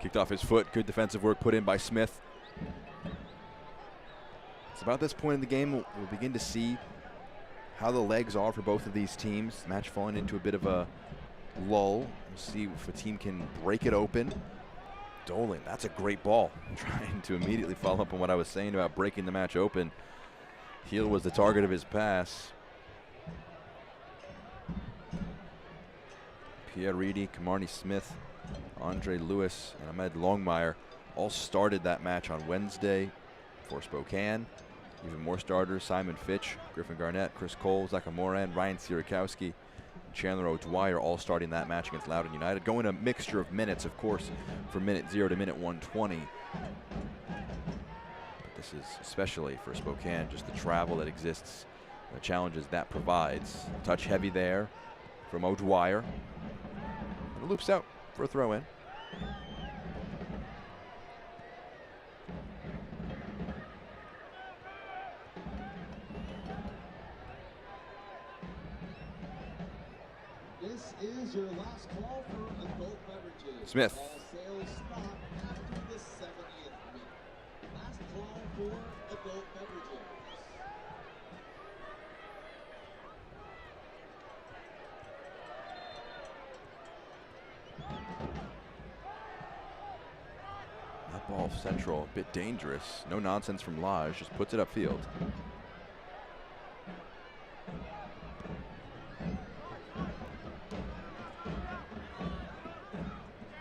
Kicked off his foot. Good defensive work put in by Smith. It's about this point in the game we'll begin to see how the legs are for both of these teams. Match falling into a bit of a lull. We'll see if a team can break it open. Dolan, that's a great ball. Trying to immediately follow up on what I was saying about breaking the match open. Heel was the target of his pass. Pierre Reedy, Kamarni Smith, Andre Lewis, and Ahmed Longmire all started that match on Wednesday for Spokane. Even more starters: Simon Fitch, Griffin Garnett, Chris Cole, Zaka Moran, Ryan Sierakowski, Chandler O'Dwyer all starting that match against Loudoun United. Going a mixture of minutes, of course, from minute 0 to minute 120. But this is especially for Spokane, just the travel that exists, the challenges that provides. Touch heavy there from O'Dwyer. And loops out for a throw in. This is your last call for adult beverages. Smith. All sales stop after the 70th minute. Last call for adult beverages. That ball central, a bit dangerous. No nonsense from Lodge, just puts it upfield.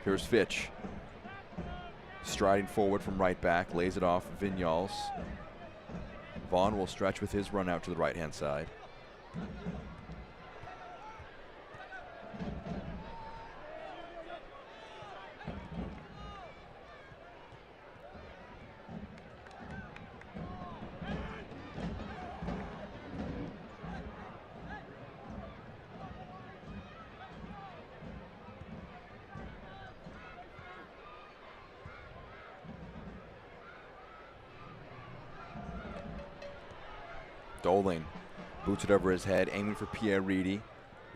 Here's Fitch. Striding forward from right back, lays it off Vignals. Vaughn will stretch with his run out to the right-hand side. Doling boots it over his head, aiming for Pierre Reedy.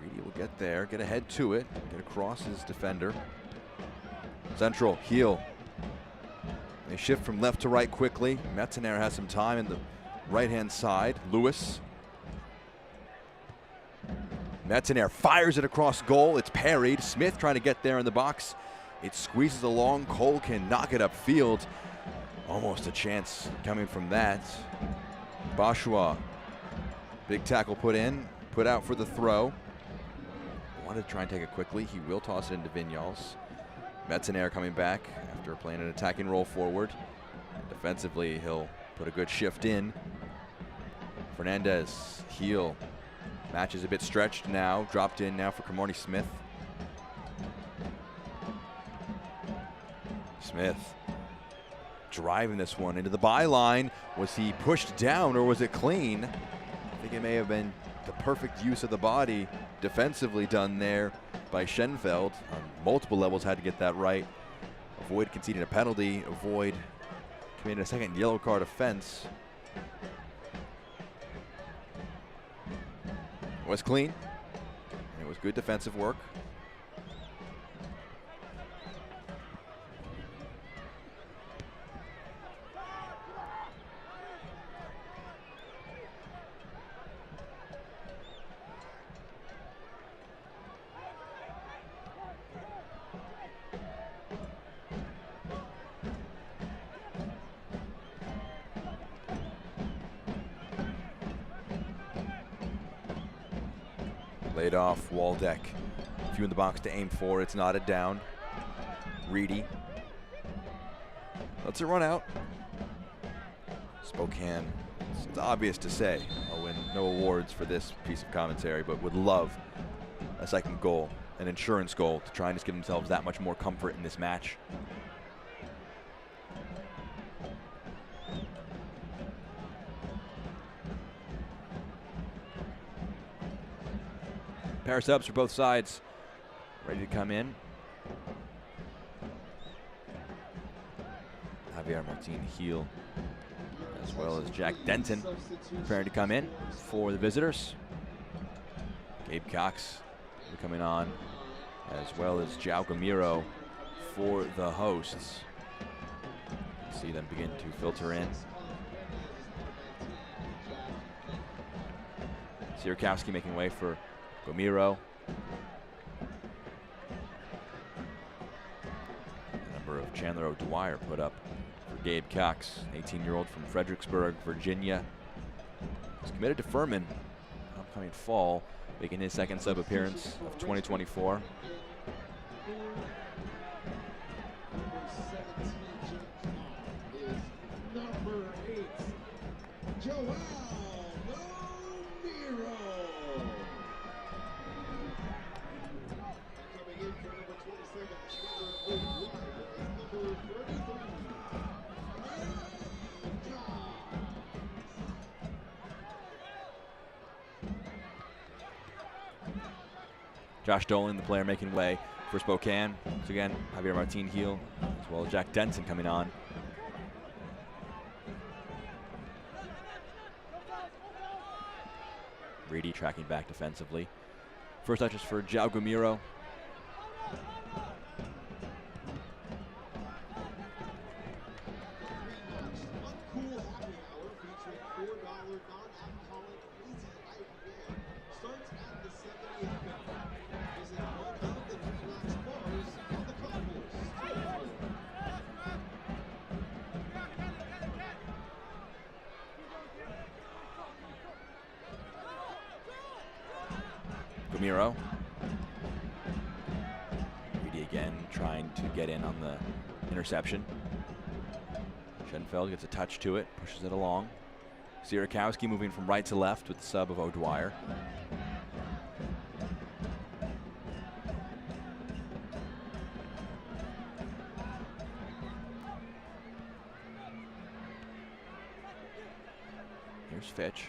Reedy will get there, get ahead to it, get across his defender. Central, heel. They shift from left to right quickly. Metzener has some time in the right-hand side. Lewis. Metzener fires it across goal. It's parried. Smith trying to get there in the box. It squeezes along. Cole can knock it upfield. Almost a chance coming from that. Bashua. Big tackle put in, put out for the throw. Wanted to try and take it quickly. He will toss it into Vignals. Metzener coming back after playing an attacking role forward. And defensively, he'll put a good shift in. Fernandez, heel. Match is a bit stretched now. Dropped in now for Kamarni Smith. Smith driving this one into the byline. Was he pushed down or was it clean? I think it may have been the perfect use of the body defensively done there by Schenfeld. On multiple levels had to get that right. Avoid conceding a penalty, avoid committing a second yellow card offense. It was clean. It was good defensive work. Laid off, Waldeck. A few in the box to aim for. It's knotted down. Reedy. Lets it run out. Spokane. It's obvious to say. Oh, when no awards for this piece of commentary, but would love a second goal, an insurance goal, to try and just give themselves that much more comfort in this match. Pair of subs for both sides, ready to come in. Javier Martin Heel, as well as Jack Denton, preparing to come in for the visitors. Gabe Cox coming on, as well as João Gamiro for the hosts. See them begin to filter in. Sierakowski making way for Gamiro. The number of Chandler O'Dwyer put up for Gabe Cox, 18-year-old from Fredericksburg, Virginia. He's committed to Furman upcoming fall, making his second sub appearance of 2024. Number 8, João Gamiro. Coming in for number 27, Chandler O'Dwyer, is number 33. Josh Dolan, the player making way for Spokane. So again, Javier Martin Heel, as well as Jack Denton coming on. Reedy tracking back defensively. First touches for João Gamiro. Gamiro. Reedy again trying to get in on the interception. Schenfeld gets a touch to it, pushes it along. Sierakowski moving from right to left with the sub of O'Dwyer. Here's Fitch.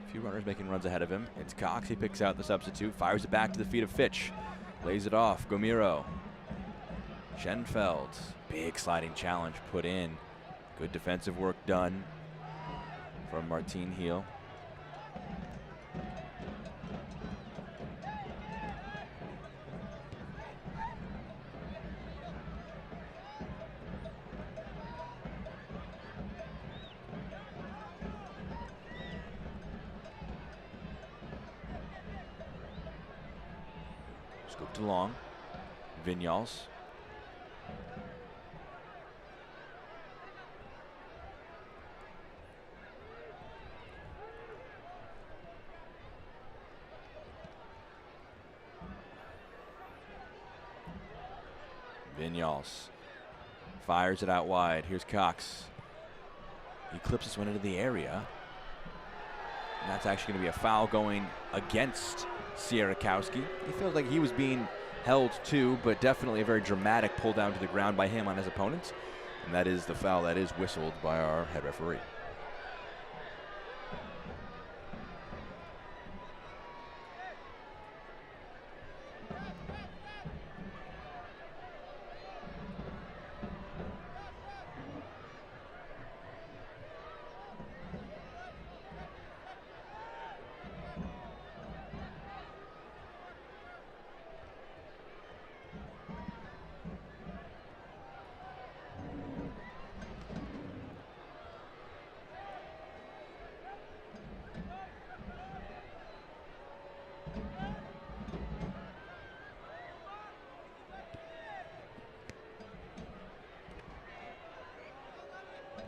A few runners making runs ahead of him. It's Cox. He picks out the substitute, fires it back to the feet of Fitch. Lays it off. Gamiro. Schenfeld. Big sliding challenge put in. Good defensive work done from Martin Heel. Scooped along. Vinyals. Vinyals fires it out wide. Here's Cox. He clips this one into the area. And that's actually going to be a foul going against Sierakowski. He feels like he was being held too, but definitely a very dramatic pull down to the ground by him on his opponent. And that is the foul that is whistled by our head referee.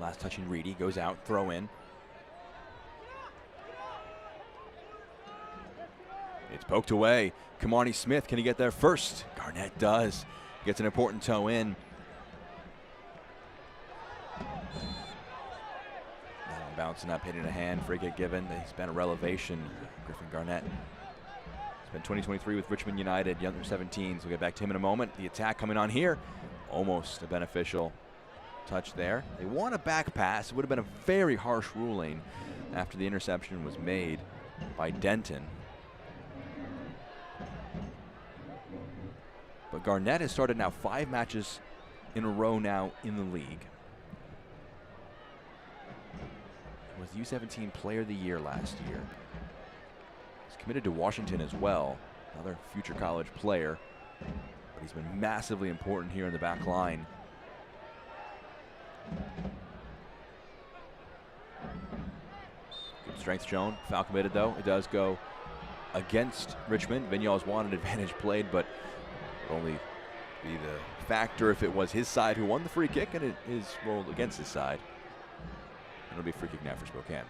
Last touching Reedy, goes out, throw in. It's poked away. Kamani Smith, can he get there first? Garnett does. Gets an important toe in. That bouncing up, hitting a hand, free kick given. He's been a revelation, Griffin Garnett. He's been 2023 with Richmond United, under 17s. We'll get back to him in a moment. The attack coming on here. Almost a beneficial touch there. They want a back pass. It would have been a very harsh ruling after the interception was made by Denton. But Garnett has started now 5 matches in a row now in the league. Was U17 Player of the Year last year. He's committed to Washington as well, another future college player, but he's been massively important here in the back line. Good strength shown. Foul committed though. It does go against Richmond. Vignal's wanted advantage played, but would only be the factor if it was his side who won the free kick, and it is rolled against his side. It'll be a free kick now for Spokane.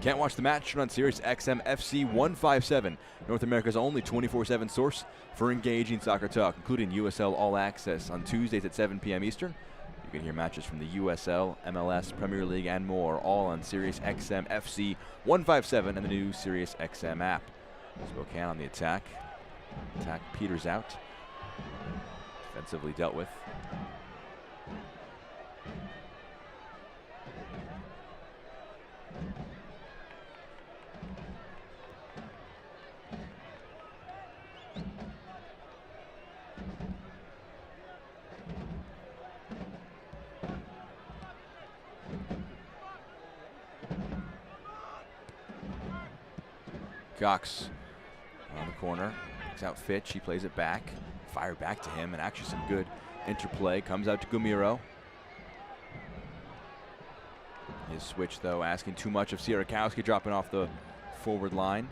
Can't watch the match on Sirius XM FC 157, North America's only 24/7 source for engaging soccer talk, including USL All Access on Tuesdays at 7 p.m. Eastern. You can hear matches from the USL, MLS, Premier League, and more, all on Sirius XM FC 157 and the new Sirius XM app. Spokane on the attack. Attack peters out. Defensively dealt with. Cox on the corner, takes out Fitch, he plays it back, fired back to him, and actually some good interplay. Comes out to Gumiro. His switch though asking too much of Sierakowski, dropping off the forward line.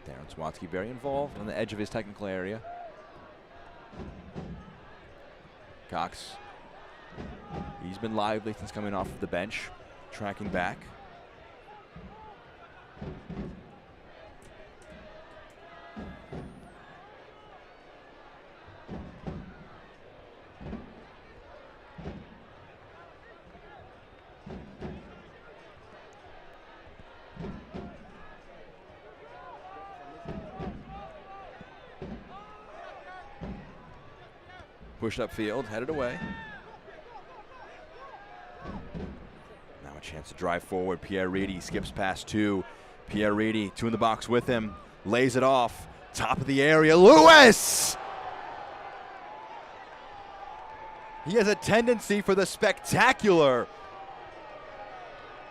Darren Swatsky very involved on the edge of his technical area. Cox. He's been lively since coming off of the bench, tracking back. Pushed upfield, headed away. Chance to drive forward. Pierre Reedy skips past 2. Pierre Reedy, 2 in the box with him. Lays it off. Top of the area. Lewis! He has a tendency for the spectacular.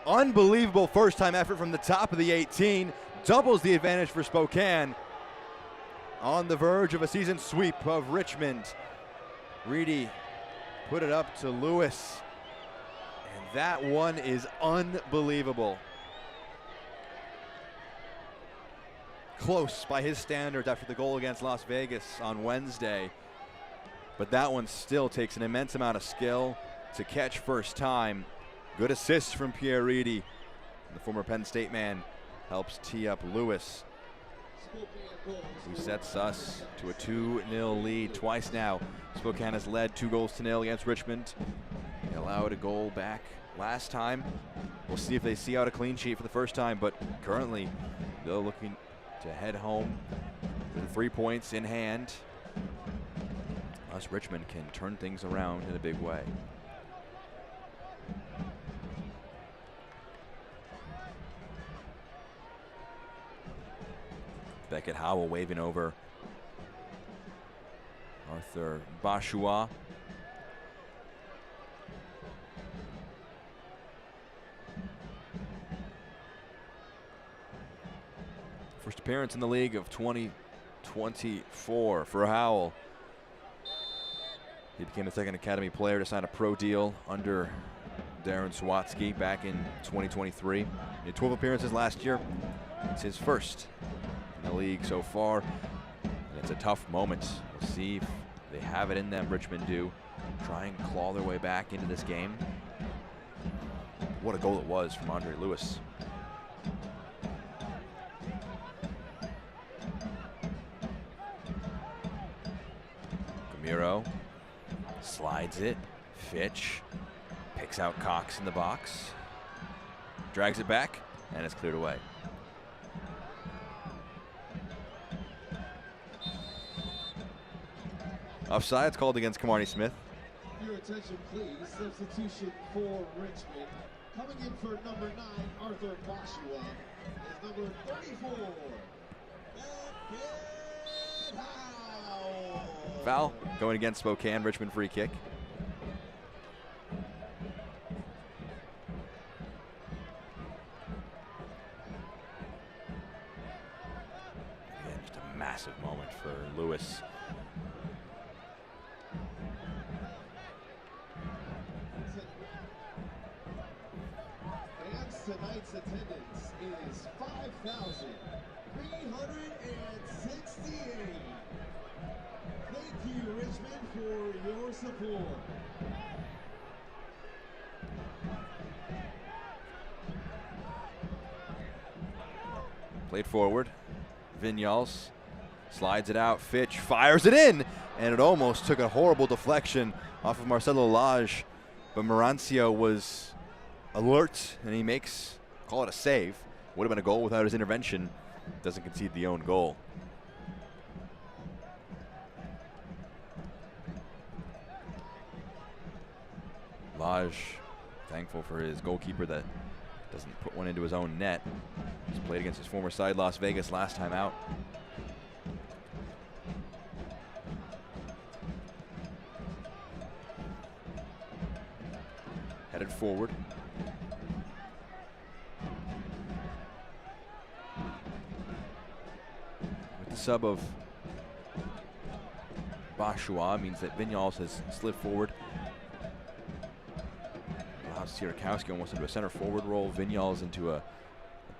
Unbelievable first-time effort from the top of the 18. Doubles the advantage for Spokane. On the verge of a season sweep of Richmond. Reedy put it up to Lewis. That one is unbelievable. Close by his standards after the goal against Las Vegas on Wednesday. But that one still takes an immense amount of skill to catch first time. Good assist from Pierre Reedy. The former Penn State man helps tee up Lewis, who sets us to a 2-0 lead twice now. Spokane has led 2-0 against Richmond. They allowed a goal back last time. We'll see if they see out a clean sheet for the first time, but currently they're looking to head home with 3 points in hand. Unless Richmond can turn things around in a big way. Beckett Howell waving over Arthur Bashua. First appearance in the league of 2024 for Howell. He became the second Academy player to sign a pro deal under Darren Swatsky back in 2023. He had 12 appearances last year. It's his first in the league so far. And it's a tough moment. We'll see if they have it in them. Richmond do. Try and claw their way back into this game. What a goal it was from Andre Lewis. Miro slides it. Fitch picks out Cox in the box. Drags it back, and it's cleared away. Offsides called against Kamani Smith. Your attention, please. Substitution for Richmond. Coming in for number 9, Arthur Boshua, is number 34. Foul going against Spokane. Richmond free kick. Again, just a massive moment for Lewis. Tonight's attendance is 5,368. Thank you, Richmond, for your support. Played forward. Vinyals slides it out. Fitch fires it in, and it almost took a horrible deflection off of Marcelo Lage, but Marancio was alert, and he makes, call it a save. Would have been a goal without his intervention. Doesn't concede the own goal. Lage, thankful for his goalkeeper that doesn't put one into his own net. He's played against his former side, Las Vegas, last time out. Headed forward. With the sub of Boshua means that Vinyals has slid forward. Allows Sierakowski almost into a center forward role. Vinyals into a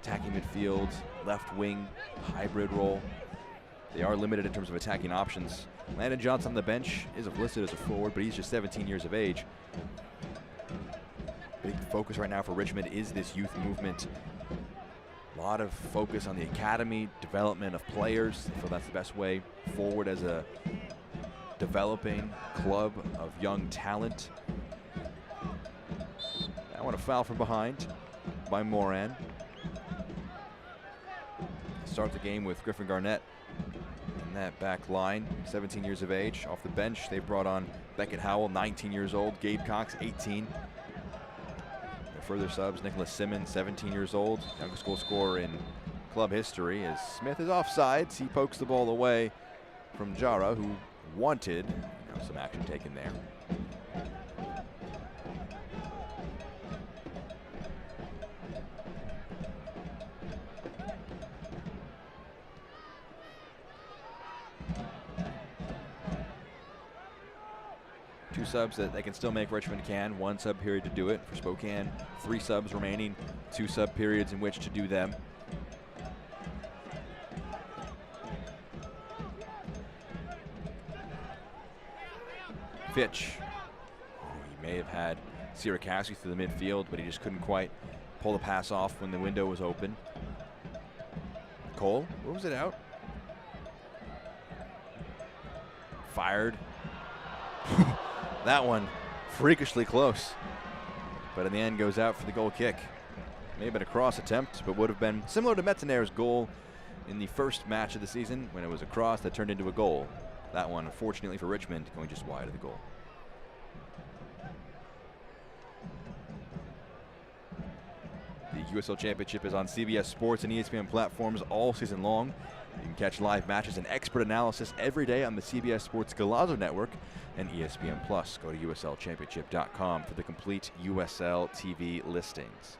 attacking midfield, left wing hybrid role. They are limited in terms of attacking options. Landon Johnson on the bench is listed as a forward, but he's just 17 years of age. Big focus right now for Richmond is this youth movement. A lot of focus on the academy, development of players. I feel that's the best way forward as a developing club of young talent. I want a foul from behind by Moran. Start the game with Griffin Garnett in that back line, 17 years of age. Off the bench, they brought on Beckett Howell, 19 years old. Gabe Cox, 18. Their further subs, Nicholas Simmons, 17 years old. Youngest goal scorer in club history. As Smith is offsides, he pokes the ball away from Jara, who wanted some action taken there. Two subs that they can still make. Richmond can. One sub period to do it. For Spokane, 3 subs remaining. 2 sub periods in which to do them. Fitch. He may have had Sierakowski through the midfield, but he just couldn't quite pull the pass off when the window was open. Cole, what was it out? Fired. That one freakishly close, but in the end goes out for the goal kick. May have been a cross attempt, but would have been similar to Metanier's goal in the first match of the season when it was a cross that turned into a goal. That one, unfortunately for Richmond, going just wide of the goal. The USL Championship is on CBS Sports and ESPN platforms all season long. You can catch live matches and expert analysis every day on the CBS Sports Golazo Network and ESPN Plus. Go to uslchampionship.com for the complete USL TV listings.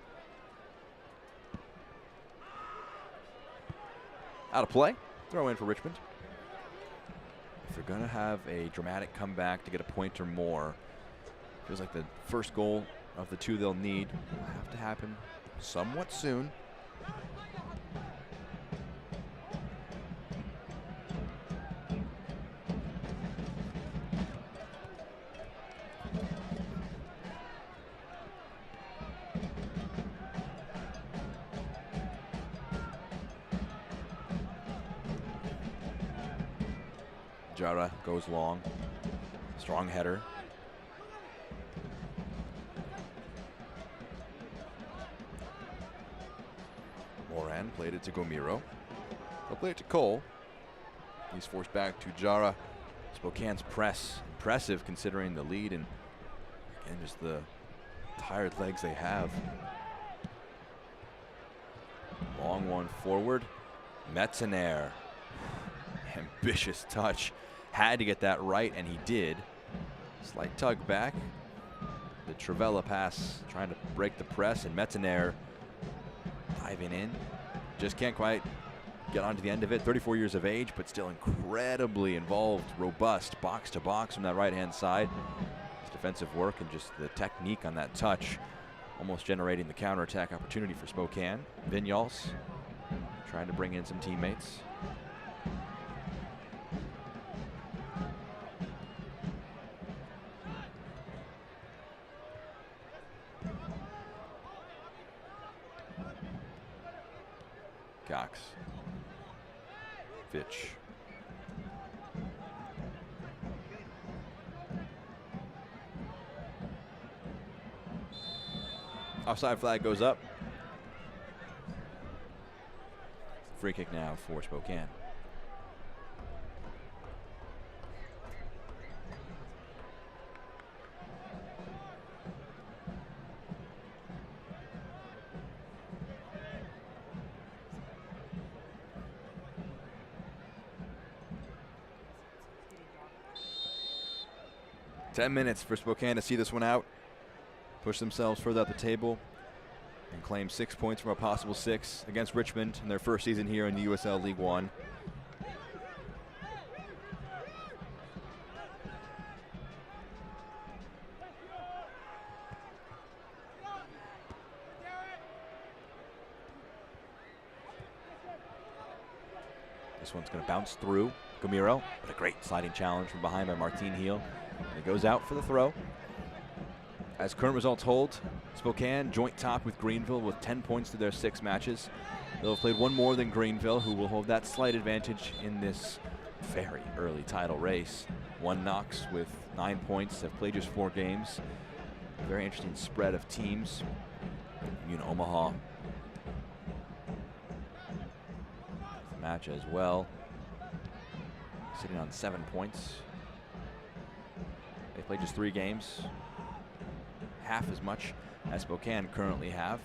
Out of play, throw in for Richmond. If they're going to have a dramatic comeback to get a point or more, feels like the first goal of the 2 they'll need will have to happen somewhat soon. Jara goes long. Strong header. Moran played it to Gomiro. They'll play it to Cole. He's forced back to Jara. Spokane's press, impressive considering the lead and again just the tired legs they have. Long one forward. Metzener. Ambitious touch. Had to get that right, and he did. Slight tug back. The Travella pass trying to break the press, and Metzener diving in. Just can't quite get onto the end of it. 34 years of age, but still incredibly involved, robust, box to box from that right-hand side. His defensive work and just the technique on that touch, almost generating the counterattack opportunity for Spokane. Vinyals trying to bring in some teammates. Cox. Fitch. Offside flag goes up. Free kick now for Spokane. Ten minutes for Spokane to see this one out, push themselves further up the table, and claim 6 points from a possible 6 against Richmond in their first season here in the USL League One. This one's going to bounce through Gomiro, but a great sliding challenge from behind by Martin Heel. And it goes out for the throw. As current results hold, Spokane joint top with Greenville with 10 points to their 6 matches. They'll have played one more than Greenville, who will hold that slight advantage in this very early title race. One Knox with 9 points, have played just 4 games. A very interesting spread of teams. Union Omaha match as well, sitting on 7 points. They played just 3 games, half as much as Spokane currently have.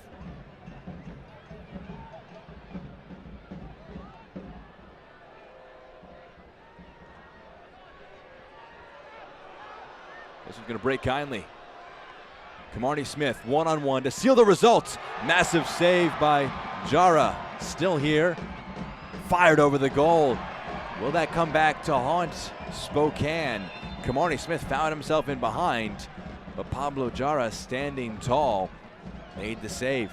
This is going to break kindly. Kamarni Smith one-on-one to seal the result. Massive save by Jara, still here, fired over the goal. Will that come back to haunt Spokane? Kamarni Smith found himself in behind, but Pablo Jara, standing tall, made the save.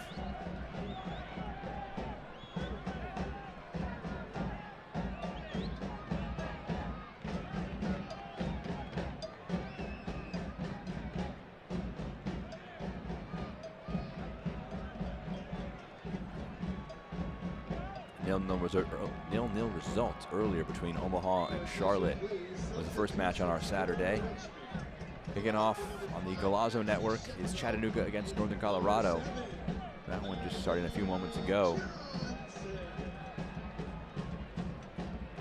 Nil-nil results earlier between Omaha and Charlotte was the first match on our Saturday. Kicking off on the Golazo Network is Chattanooga against Northern Colorado. That one just started a few moments ago.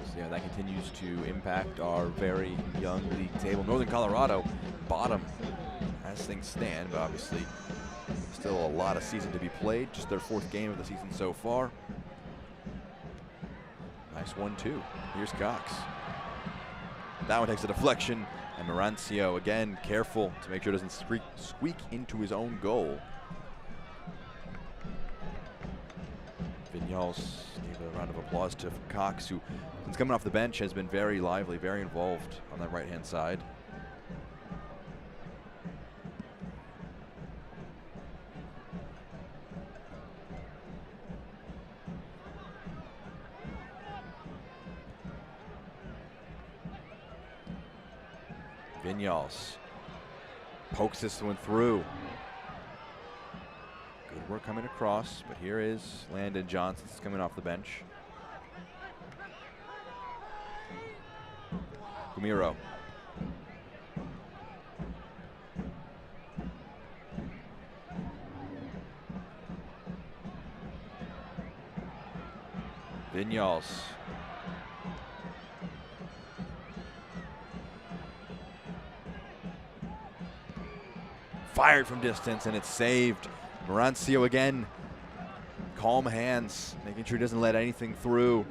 So yeah, that continues to impact our very young league table. Northern Colorado, bottom as things stand, but obviously still a lot of season to be played. Just their 4th game of the season so far. Nice 1-2. Here's Cox. That one takes a deflection, and Marancio again careful to make sure it doesn't squeak into his own goal. Vinyals gave a round of applause to Cox, who, since coming off the bench, has been very lively, very involved on that right-hand side. Vinyals pokes this one through. Good work coming across, but here is Landon Johnson coming off the bench. Gomiro. Vinyals. Fired from distance, and it's saved. Marancio again. Calm hands, making sure he doesn't let anything through.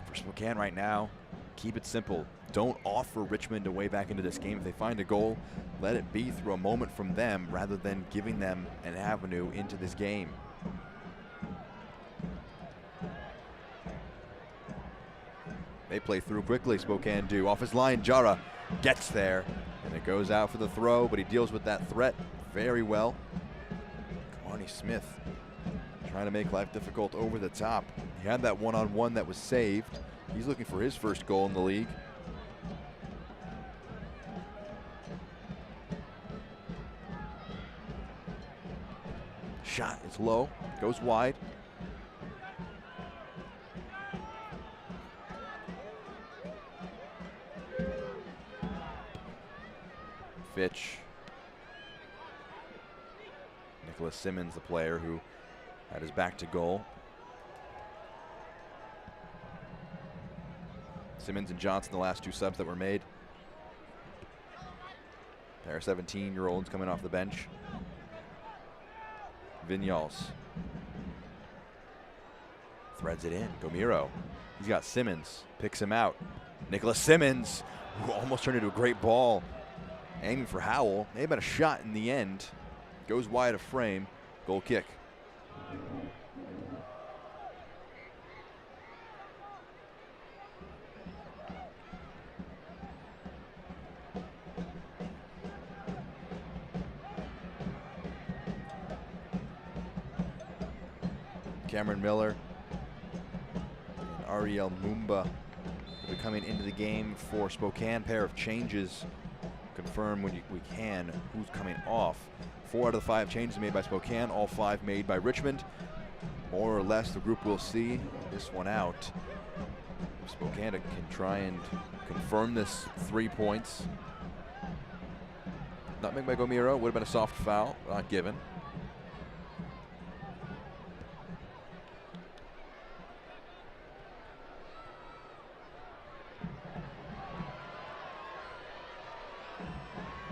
For Spokane right now, keep it simple. Don't offer Richmond a way back into this game. If they find a goal, let it be through a moment from them rather than giving them an avenue into this game. They play through quickly, Spokane do. Off his line, Jara gets there, and it goes out for the throw, but he deals with that threat very well. Kamani Smith trying to make life difficult over the top. He had that one-on-one that was saved. He's looking for his first goal in the league. Shot is low, goes wide. Fitch. Nicholas Simmons, the player who had his back to goal. Simmons and Johnson, the last two subs that were made. Pair of 17-year-olds coming off the bench. Vinyals. Threads it in. Gomiro. He's got Simmons. Picks him out. Nicholas Simmons, who almost turned into a great ball. Aiming for Howell. May have been a shot in the end. Goes wide of frame. Goal kick. Cameron Miller and Ariel Mumba will be coming into the game for Spokane. Pair of changes. Confirm when we can who's coming off. 4 out of the 5 changes made by Spokane, all 5 made by Richmond. More or less, the group will see this one out. Spokane can try and confirm this 3 points. Nutmeg by Gomiro would have been a soft foul, not given.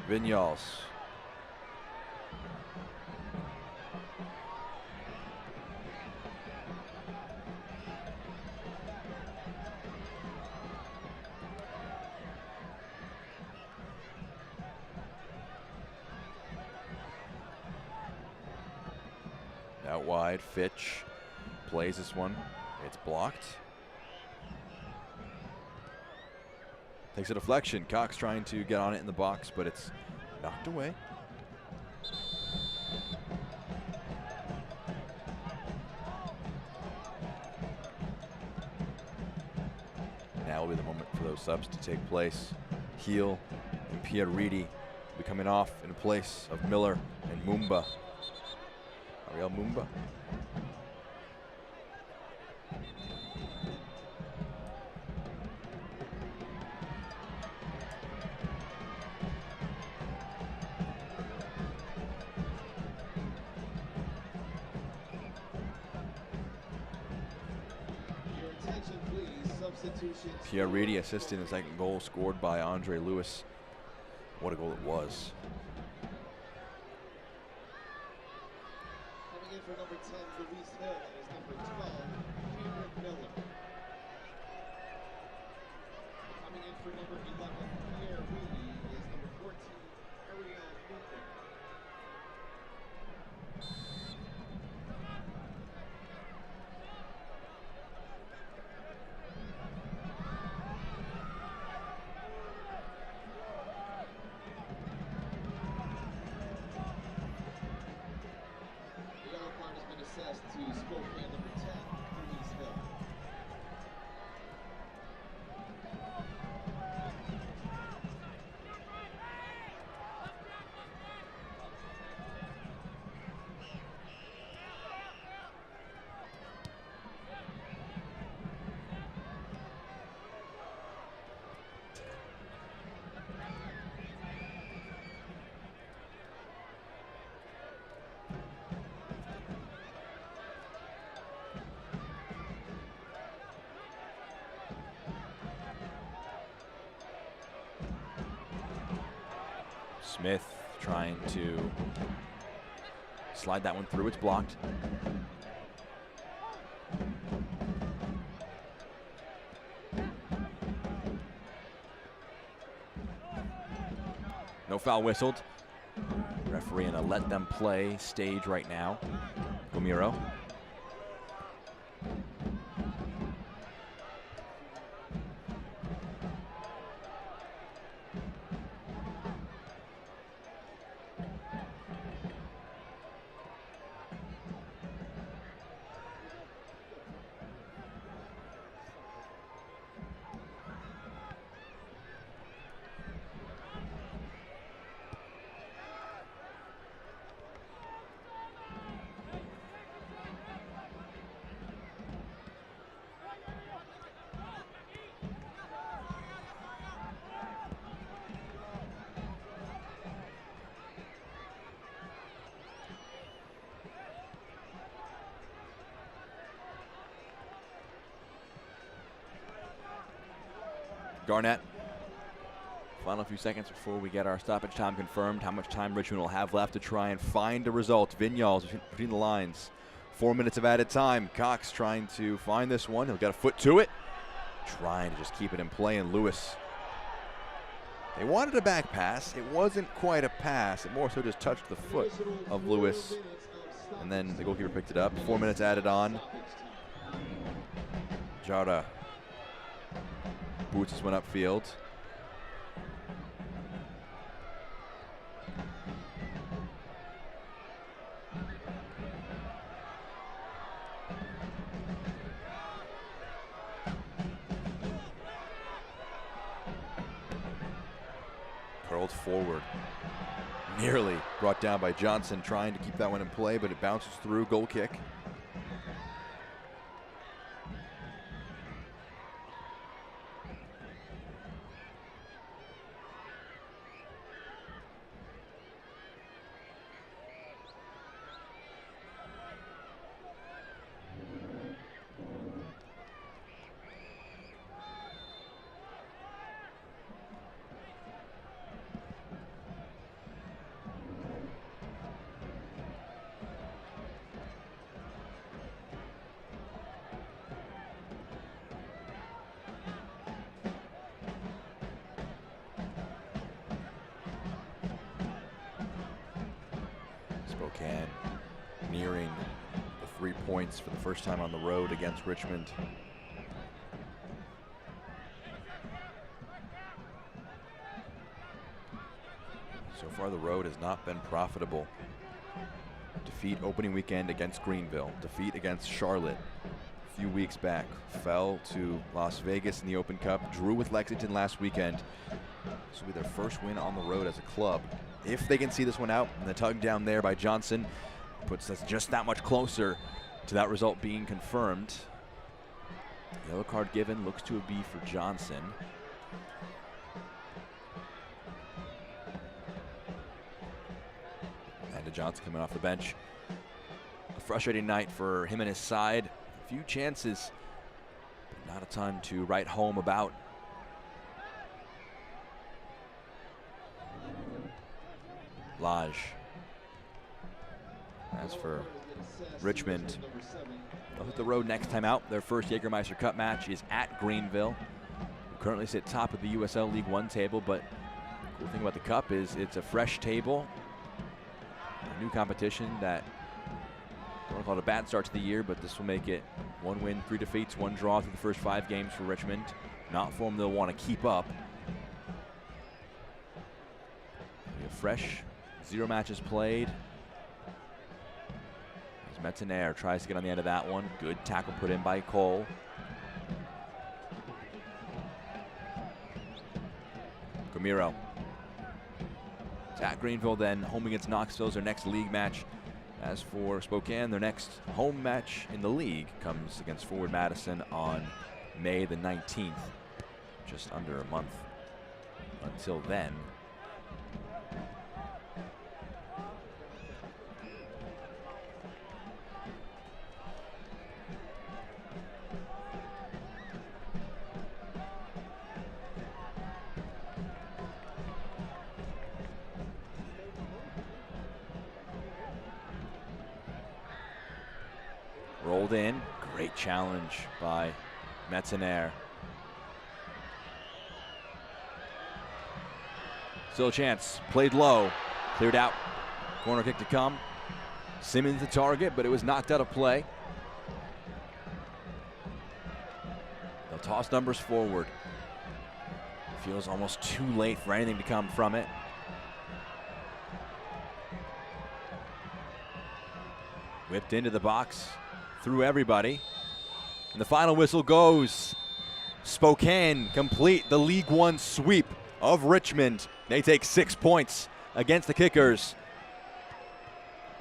Vinyals. Out wide, Fitch plays this one. It's blocked. Takes a deflection. Cox trying to get on it in the box, but it's knocked away. Now will be the moment for those subs to take place. Heel and Pierridi will be coming off in place of Miller and Mumba. Ariel Mumba. Pierridi assisting the second goal scored by Andre Lewis. What a goal it was. Coming in for number 10, Luis Hill, is number 12, Cameron Miller. Coming in for number 11, Pierre Reedy, is number 14, Ariel Mumba. To Spokane, number 10, Luis Hill. Smith trying to slide that one through. It's blocked. No foul whistled. Referee in a let them play stage right now. Gomiro. Garnett. Final few seconds before we get our stoppage time confirmed. How much time Richmond will have left to try and find a result. Vinyals between the lines. 4 minutes of added time. Cox trying to find this one. He'll get a foot to it. Trying to just keep it in play, and Lewis. They wanted a back pass. It wasn't quite a pass. It more so just touched the foot of Lewis. And then the goalkeeper picked it up. 4 minutes added on. Jara boots this one upfield. Curled forward. Nearly brought down by Johnson, trying to keep that one in play, but it bounces through. Goal kick. Spokane nearing the 3 points for the first time on the road against Richmond. So far the road has not been profitable. Defeat opening weekend against Greenville. Defeat against Charlotte a few weeks back. Fell to Las Vegas in the Open Cup. Drew with Lexington last weekend. This will be their first win on the road as a club. If they can see this one out, and the tug down there by Johnson puts us just that much closer to that result being confirmed. Yellow card given, looks to be for Johnson. And Johnson coming off the bench. A frustrating night for him and his side. A few chances, but not a ton to write home about. Lodge. As for Richmond, they'll hit the road next time out. Their first Jägermeister Cup match is at Greenville. We currently sit top of the USL League One table, but the cool thing about the Cup is it's a fresh table. A new competition that, I don't want to call it a bad start to the year, but this will make it 1 win, 3 defeats, 1 draw through the first 5 games for Richmond. Not form they'll want to keep up. We have fresh. 0 matches played. As Mettenaire tries to get on the end of that one. Good tackle put in by Cole. Gomiro. It's at Greenville, then home against Knoxville is their next league match. As for Spokane, their next home match in the league comes against Forward Madison on May the 19th. Just under a month until then. Rolled in, great challenge by Metzener. Still a chance, played low, cleared out, corner kick to come. Simmons the target, but it was knocked out of play. They'll toss numbers forward. Feels almost too late for anything to come from it. Whipped into the box, through everybody. And the final whistle goes. Spokane complete the League One sweep of Richmond. They take 6 points against the Kickers.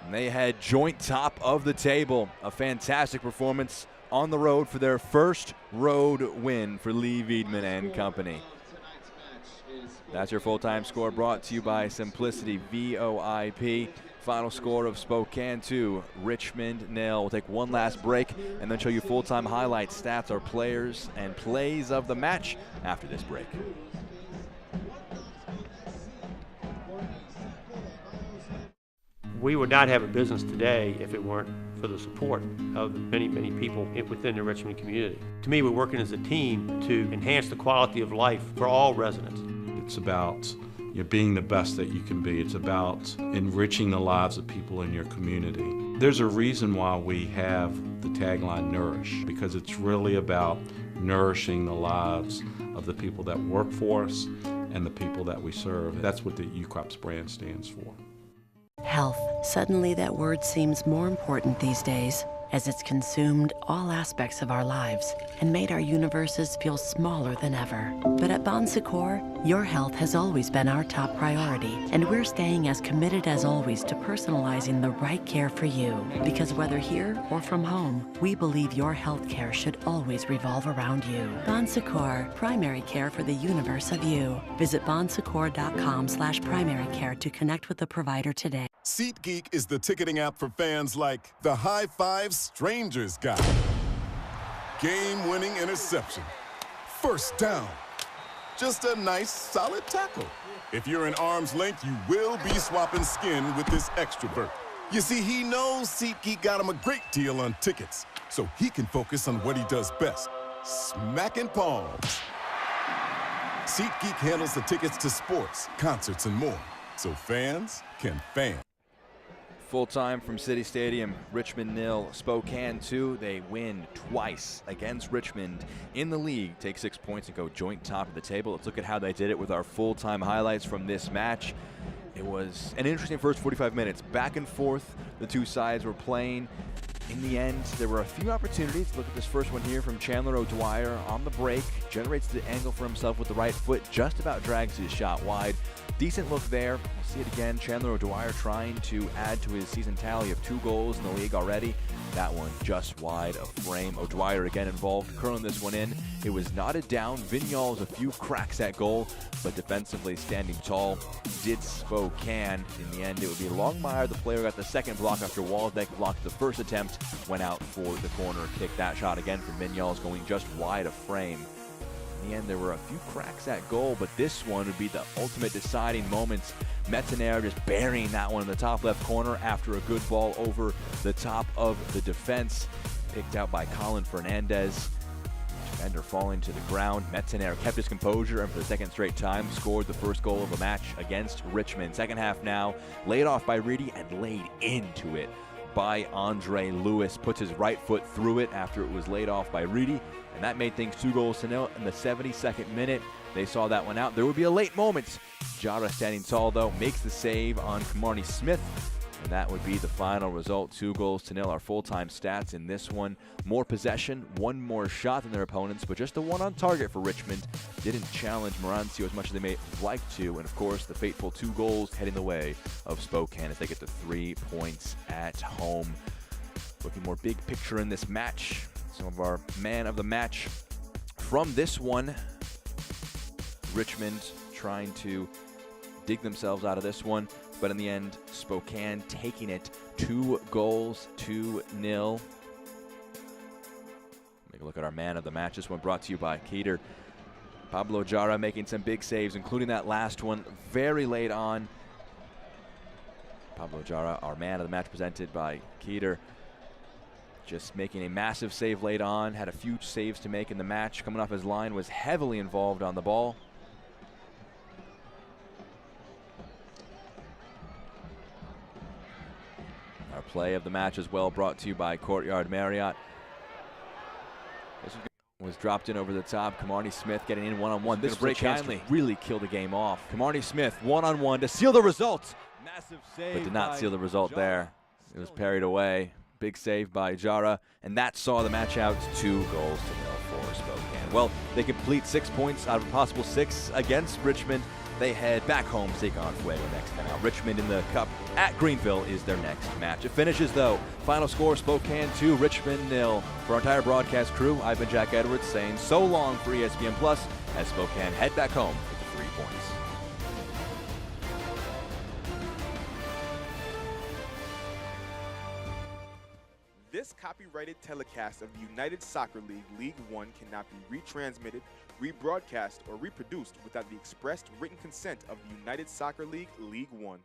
And they had joint top of the table. A fantastic performance on the road for their first road win for Lee Wiedemann and company. That's your full-time score brought to you by Simplicity VOIP. Final score of Spokane 2, Richmond 0. We'll take one last break and then show you full-time highlights, stats, our players, and plays of the match after this break. We would not have a business today if it weren't for the support of the many, many people within the Richmond community. To me, we're working as a team to enhance the quality of life for all residents. It's about being the best that you can be. It's about enriching the lives of people in your community. There's a reason why we have the tagline Nourish, because it's really about nourishing the lives of the people that work for us and the people that we serve. That's what the UCROPS brand stands for. Health. Suddenly that word seems more important these days, as it's consumed all aspects of our lives and made our universes feel smaller than ever. But at Bon Secours, your health has always been our top priority, and we're staying as committed as always to personalizing the right care for you. Because whether here or from home, we believe your health care should always revolve around you. Bon Secours, primary care for the universe of you. Visit bonsecours.com/primary care to connect with the provider today. SeatGeek is the ticketing app for fans like the High Five Strangers guy. Game-winning interception. First down. Just a nice, solid tackle. If you're in arm's length, you will be swapping skin with this extrovert. You see, he knows SeatGeek got him a great deal on tickets, so he can focus on what he does best, smacking palms. SeatGeek handles the tickets to sports, concerts, and more, so fans can fan. Full time from City Stadium, Richmond 0, Spokane 2. They win twice against Richmond in the league, take 6 points and go joint top of the table. Let's look at how they did it with our full-time highlights from this match. It was an interesting first 45 minutes. Back and forth, the two sides were playing. In the end, there were a few opportunities. Look at this first one here from Chandler O'Dwyer on the break. Generates the angle for himself with the right foot, just about drags his shot wide. Decent look there. We'll see it again. Chandler O'Dwyer trying to add to his season tally of 2 goals in the league already. That one just wide of frame. O'Dwyer again involved, curling this one in. It was knotted down. Vignals a few cracks at goal, but defensively standing tall did Spokane. In the end, it would be Longmire. The player got the second block after Waldeck blocked the first attempt, went out for the corner kick. That shot again from Vignals going just wide of frame. In the end, there were a few cracks at goal, but this one would be the ultimate deciding moments. Metzener just burying that one in the top left corner after a good ball over the top of the defense. Picked out by Colin Fernandez. Defender falling to the ground. Metzener kept his composure and for the second straight time scored the first goal of the match against Richmond. Second half now, laid off by Reedy and laid into it by Andre Lewis. Puts his right foot through it after it was laid off by Reedy, and that made things 2-0 in the 72nd minute. They saw that one out. There would be a late moment. Jara standing tall, though, makes the save on Kamarni Smith, and that would be the final result, 2-0. Our full-time stats in this one. More possession, one more shot than their opponents, but just the one on target for Richmond. Didn't challenge Morancio as much as they may like to, and of course the fateful 2 goals heading the way of Spokane as they get the 3 points at home. Looking more big picture in this match. Some of our man of the match from this one. Richmond trying to dig themselves out of this one, but in the end, Spokane taking it 2-0. Take a look at our man of the match. This one brought to you by Keeter. Pablo Jara making some big saves, including that last one very late on. Pablo Jara, our man of the match, presented by Keeter. just making a massive save late on, had a few saves to make in the match. Coming off his line, was heavily involved on the ball. Our play of the match as well brought to you by Courtyard Marriott. This was dropped in over the top. Kamarni Smith getting in one-on-one. This break chance to really kill the game off. Kamarni Smith one-on-one to seal the result. Massive save, but did not seal the result there. It was parried away. Big save by Jara, and that saw the match out 2 goals to 0 for Spokane. Well, they complete 6 points out of a possible 6 against Richmond. They head back home to take on Fuego next time out. Richmond in the Cup at Greenville is their next match. It finishes, though. Final score, Spokane 2, Richmond 0. For our entire broadcast crew, I've been Jack Edwards saying so long for ESPN Plus as Spokane head back home with 3 points. This copyrighted telecast of the United Soccer League League One cannot be retransmitted, rebroadcast, or reproduced without the expressed written consent of the United Soccer League League One.